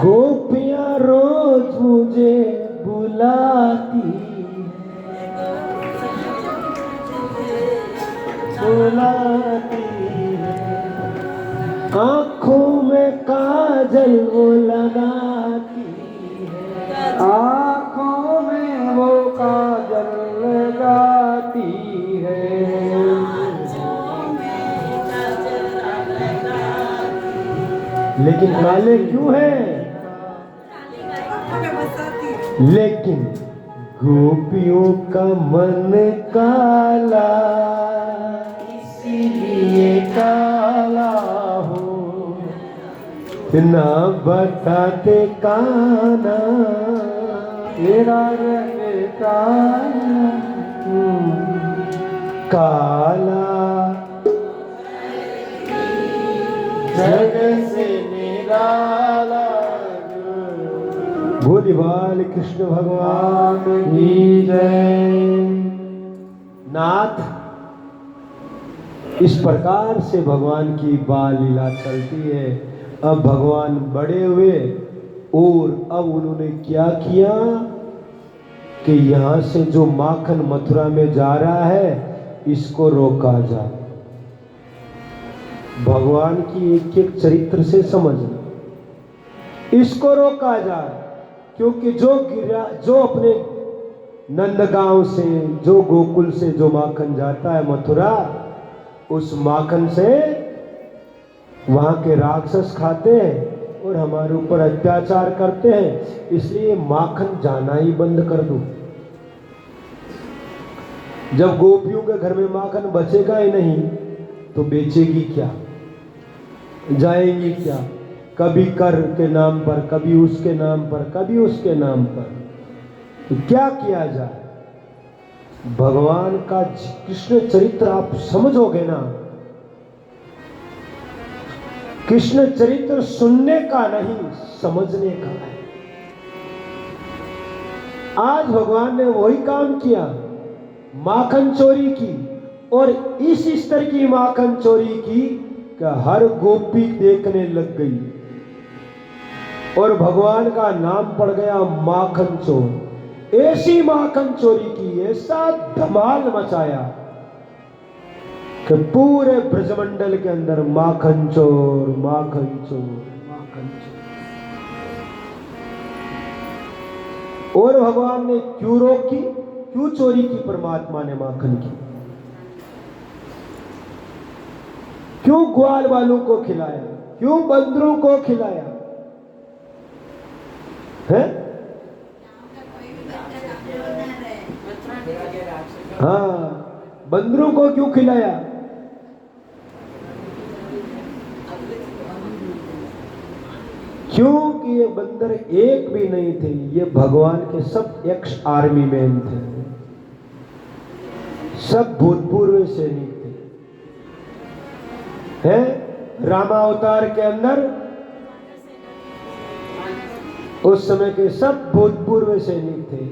गोपियां रोज मुझे बुलाती आंखों में काजल वो लगाती है, आंखों में वो काजल लगाती है। लेकिन काले क्यों हैं? लेकिन गोपियों का मन काला, इसीलिए काला हो ना बताते कान्हा, तेरा रंग काला काला जग से निराला। बोली बाल कृष्ण भगवान की जय। नाथ, इस प्रकार से भगवान की बाल लीला चलती है। अब भगवान बड़े हुए और अब उन्होंने क्या किया कि यहां से जो माखन मथुरा में जा रहा है इसको रोका जाए। भगवान की एक एक चरित्र से समझना, इसको रोका जाए, क्योंकि जो अपने नंदगांव से, जो गोकुल से जो माखन जाता है मथुरा, उस माखन से वहां के राक्षस खाते हैं और हमारे ऊपर अत्याचार करते हैं, इसलिए माखन जाना ही बंद कर दो। जब गोपियों के घर में माखन बचेगा ही नहीं तो बेचेगी क्या, जाएंगी क्या? कभी कर के नाम पर, कभी उसके नाम पर, कभी उसके नाम पर। तो क्या किया जाए? भगवान का कृष्ण चरित्र आप समझोगे ना, कृष्ण चरित्र सुनने का नहीं समझने का है। आज भगवान ने वही काम किया, माखन चोरी की, और इस स्तर की माखन चोरी की कि हर गोपी देखने लग गई और भगवान का नाम पड़ गया माखन चोर। ऐसी माखन चोरी की, ऐसा धमाल मचाया कि पूरे ब्रजमंडल के अंदर माखन चोर, माखन चोर, माखन चोर। और भगवान ने क्यों रोकी, क्यों चोरी की परमात्मा ने माखन की? क्यों ग्वाल वालों को खिलाया, क्यों बंदरों को खिलाया है? हाँ, बंदरों को क्यों खिलाया? क्योंकि ये बंदर एक भी नहीं थे, ये भगवान के सब एक्स आर्मी मैन थे, सब भूतपूर्व सैनिक थे। हैं? रामावतार के अंदर उस समय के सब भूतपूर्व सैनिक थे।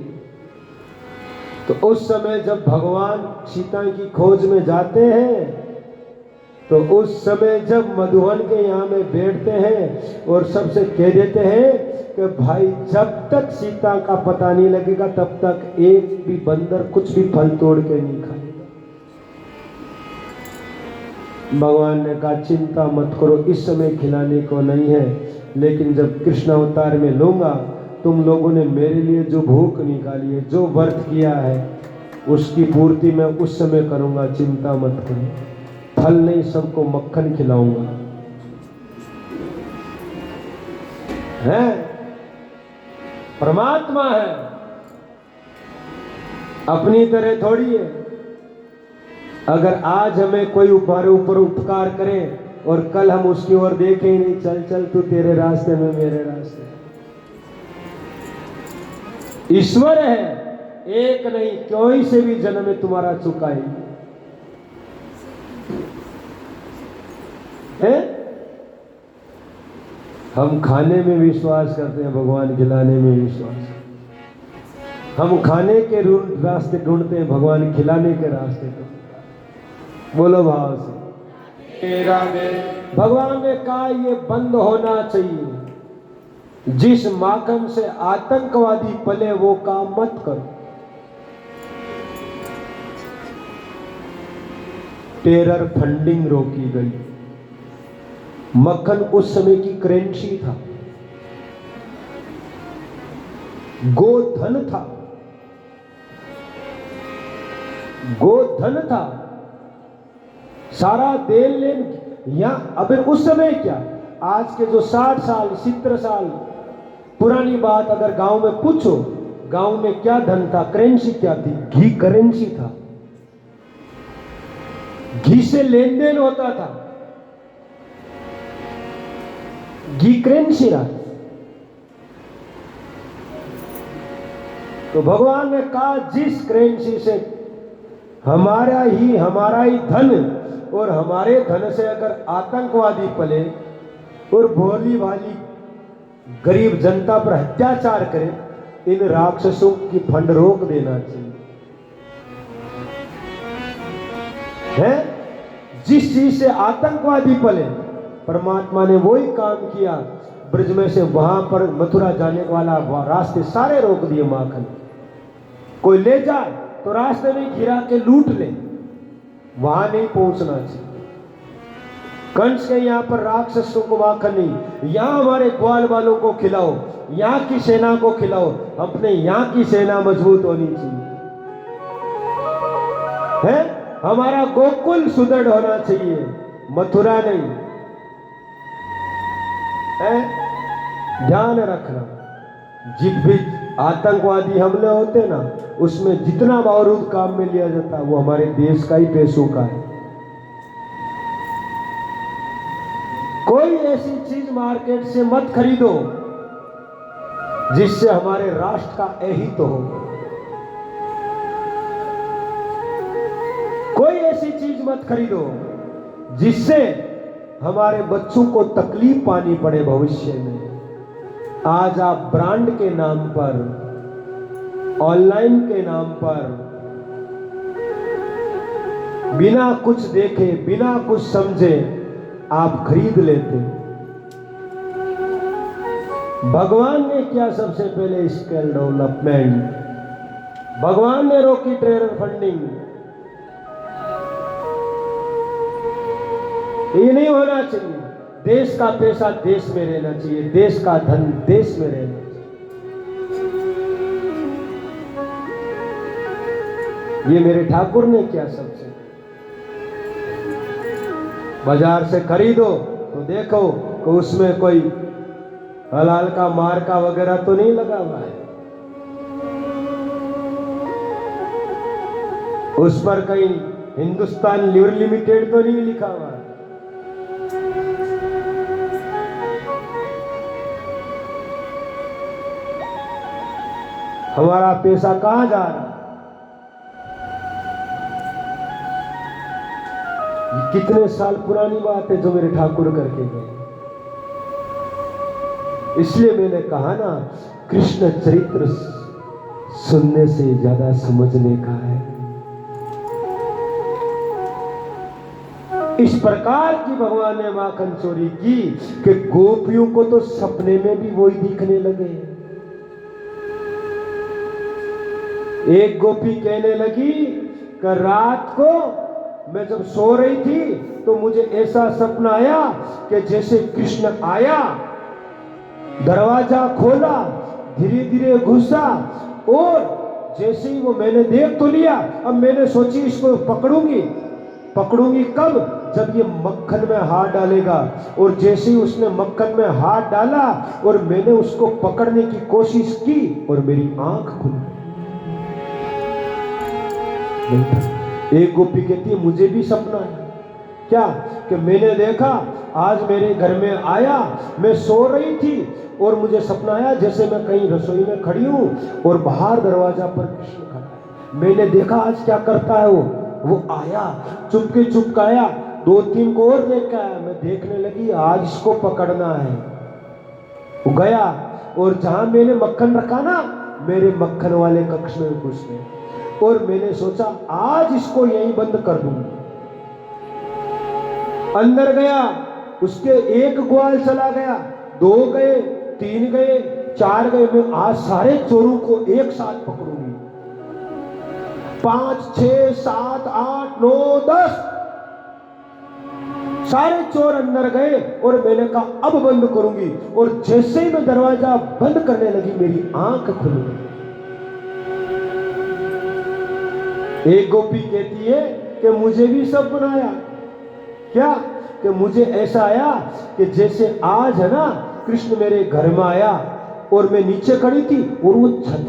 तो उस समय जब भगवान सीता की खोज में जाते हैं, तो उस समय जब मधुवन के यहाँ में बैठते हैं और सबसे कह देते हैं कि भाई जब तक सीता का पता नहीं लगेगा तब तक एक भी बंदर कुछ भी फल तोड़ के नहीं खाएगा। भगवान ने कहा चिंता मत करो, इस समय खिलाने को नहीं है, लेकिन जब कृष्ण अवतार में लूंगा, तुम लोगों ने मेरे लिए जो भूख निकाली है, जो व्रत किया है, उसकी पूर्ति मैं उस समय करूंगा, चिंता मत करो। फल नहीं, सबको मक्खन खिलाऊंगा। है परमात्मा है, अपनी तरह थोड़ी है। अगर आज हमें कोई हमारे ऊपर उपकार करे और कल हम उसकी ओर देखें ही नहीं, चल चल तू तेरे रास्ते में मेरे रास्ते। ईश्वर है, एक नहीं कोई से भी जन्म में तुम्हारा चुकाएंगे। है हम खाने में विश्वास करते हैं, भगवान खिलाने में विश्वास। हम खाने के रास्ते ढूंढते हैं, भगवान खिलाने के रास्ते ढूंढते। बोलो भाव से। भगवान ने कहा ये बंद होना चाहिए। जिस माखन से आतंकवादी पले वो काम मत करो। टेरर फंडिंग रोकी गई। मक्खन उस समय की करेंसी था, गोधन था, गोधन था। सारा देन लेन यहां। अबे उस समय क्या, आज के जो 60 साल 70 साल पुरानी बात अगर गांव में पूछो, गांव में क्या धन था, करेंसी क्या थी? घी करेंसी था। घी से लेन देन होता था, घी करेंसी रहा। तो भगवान ने कहा जिस करेंसी से हमारा ही धन और हमारे धन से अगर आतंकवादी पले और भोली भाली गरीब जनता पर अत्याचार करे, इन राक्षसों की फंड रोक देना चाहिए। है जिस चीज से आतंकवादी पले, परमात्मा ने वही काम किया। ब्रज में से वहां पर मथुरा जाने वाला रास्ते सारे रोक दिए। माखन कोई ले जाए तो रास्ते में घिरा के लूट ले, वहां नहीं पहुंचना चाहिए। कंस के यहां पर राक्षसों को माखन नहीं, यहां हमारे ग्वाल वालों को खिलाओ, यहां की सेना को खिलाओ। अपने यहां की सेना मजबूत होनी चाहिए। है हमारा गोकुल सुदृढ़ होना चाहिए, मथुरा नहीं। है ध्यान रखना, जिब भी आतंकवादी हमले होते ना, उसमें जितना बारूद काम में लिया जाता है वो हमारे देश का ही पैसों का है। कोई ऐसी चीज मार्केट से मत खरीदो जिससे हमारे राष्ट्र का अहित हो। कोई ऐसी चीज मत खरीदो जिससे हमारे बच्चों को तकलीफ पानी पड़े भविष्य में। आज आप ब्रांड के नाम पर, ऑनलाइन के नाम पर, बिना कुछ देखे बिना कुछ समझे आप खरीद लेते। भगवान ने क्या सबसे पहले स्किल डेवलपमेंट, भगवान ने रोकी टेरर फंडिंग। ये नहीं होना चाहिए। देश का पैसा देश में रहना चाहिए, देश का धन देश में रहना चाहिए। ये मेरे ठाकुर ने क्या सबसे, बाजार से खरीदो तो देखो कि उसमें कोई हलाल का मार्का वगैरह तो नहीं लगा हुआ है, उस पर कहीं हिंदुस्तान लीवर लिमिटेड तो नहीं लिखा हुआ है। हमारा पैसा कहां जा रहा है? ये कितने साल पुरानी बात है जो मेरे ठाकुर करके गए। इसलिए मैंने कहा ना, कृष्ण चरित्र सुनने से ज्यादा समझने का है। इस प्रकार की भगवान ने माखन चोरी की कि गोपियों को तो सपने में भी वही दिखने लगे। एक गोपी कहने लगी कि रात को मैं जब सो रही थी तो मुझे ऐसा सपना आया कि जैसे कृष्ण आया, दरवाजा खोला, धीरे धीरे घुसा और जैसे ही वो मैंने देख तो लिया, अब मैंने सोची इसको पकड़ूंगी कब? जब ये मक्खन में हाथ डालेगा। और जैसे ही उसने मक्खन में हाथ डाला और मैंने उसको पकड़ने की कोशिश की और मेरी आंख खुल गई। एक गोपी कहती है मुझे भी सपना है क्या कि मैंने देखा आज मेरे घर में आया, मैं सो रही थी और मुझे सपना आया जैसे मैं कहीं रसोई में खड़ी हूं और बाहर दरवाजा पर कृष्ण खड़ा है। मैंने देखा आज क्या करता है वो आया, चुपके आया, 2-3 को और देख के आया। मैं देखने लगी आज इसको पकड़ना है। वो गया और जहां मैंने मक्खन रखा ना, मेरे मक्खन वाले कक्ष में घुस गए और मैंने सोचा आज इसको यहीं बंद कर दूंगा। अंदर गया, उसके 1 ग्वाल चला गया, 2 गए, 3 गए, 4 गए। मैं आज सारे चोरों को एक साथ पकड़ूंगी। 5, 6, 7, 8, 9, 10 सारे चोर अंदर गए और मैंने कहा अब बंद करूंगी। और जैसे ही मैं दरवाजा बंद करने लगी मेरी आंख खुल गई। एक गोपी कहती है कि मुझे भी सपना आया क्या कि मुझे ऐसा आया कि जैसे आज है ना कृष्ण मेरे घर में आया और मैं नीचे खड़ी थी और वो छत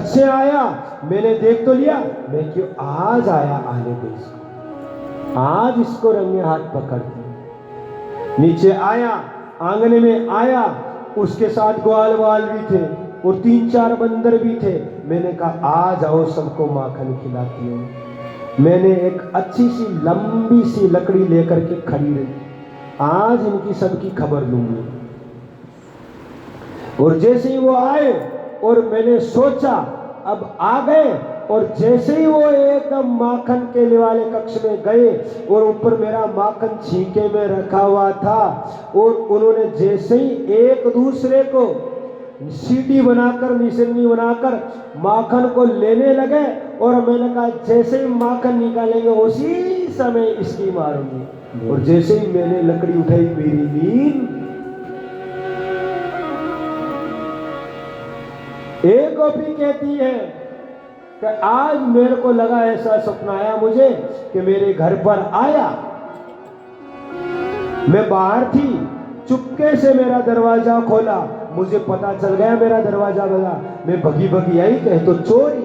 से आया, मैंने देख तो लिया, मैं क्यों आज आया, आने दे इसको, आज इसको रंगे हाथ पकड़ के नीचे आया, आंगन में आया, उसके साथ ग्वाल भी थे और 3-4 बंदर भी थे। मैंने कहा आ जाओ सबको माखन खिलाती हूँ। मैंने एक अच्छी सी लंबी सी लकड़ी लेकर के खड़ी रही, आज इनकी सबकी खबर लूंगी। और जैसे ही वो आए और मैंने सोचा अब आ गए, और जैसे ही वो एकदम माखन के वाले कक्ष में गए और ऊपर मेरा माखन छींके में रखा हुआ था और उन्होंने जैसे ही एक दूसरे को सीढ़ी बनाकर, निशानी बनाकर माखन को लेने लगे और मैंने कहा जैसे ही माखन निकालेंगे उसी समय इसकी मारूंगी। और जैसे ही मैंने लकड़ी उठाई मेरी नींद। एक गोपी कहती है कि आज मेरे को लगा ऐसा सपना आया मुझे कि मेरे घर पर आया, मैं बाहर थी, चुपके से मेरा दरवाजा खोला, मुझे पता चल गया मेरा दरवाजा बजा, मैं भगी आई कहे तो चोरी।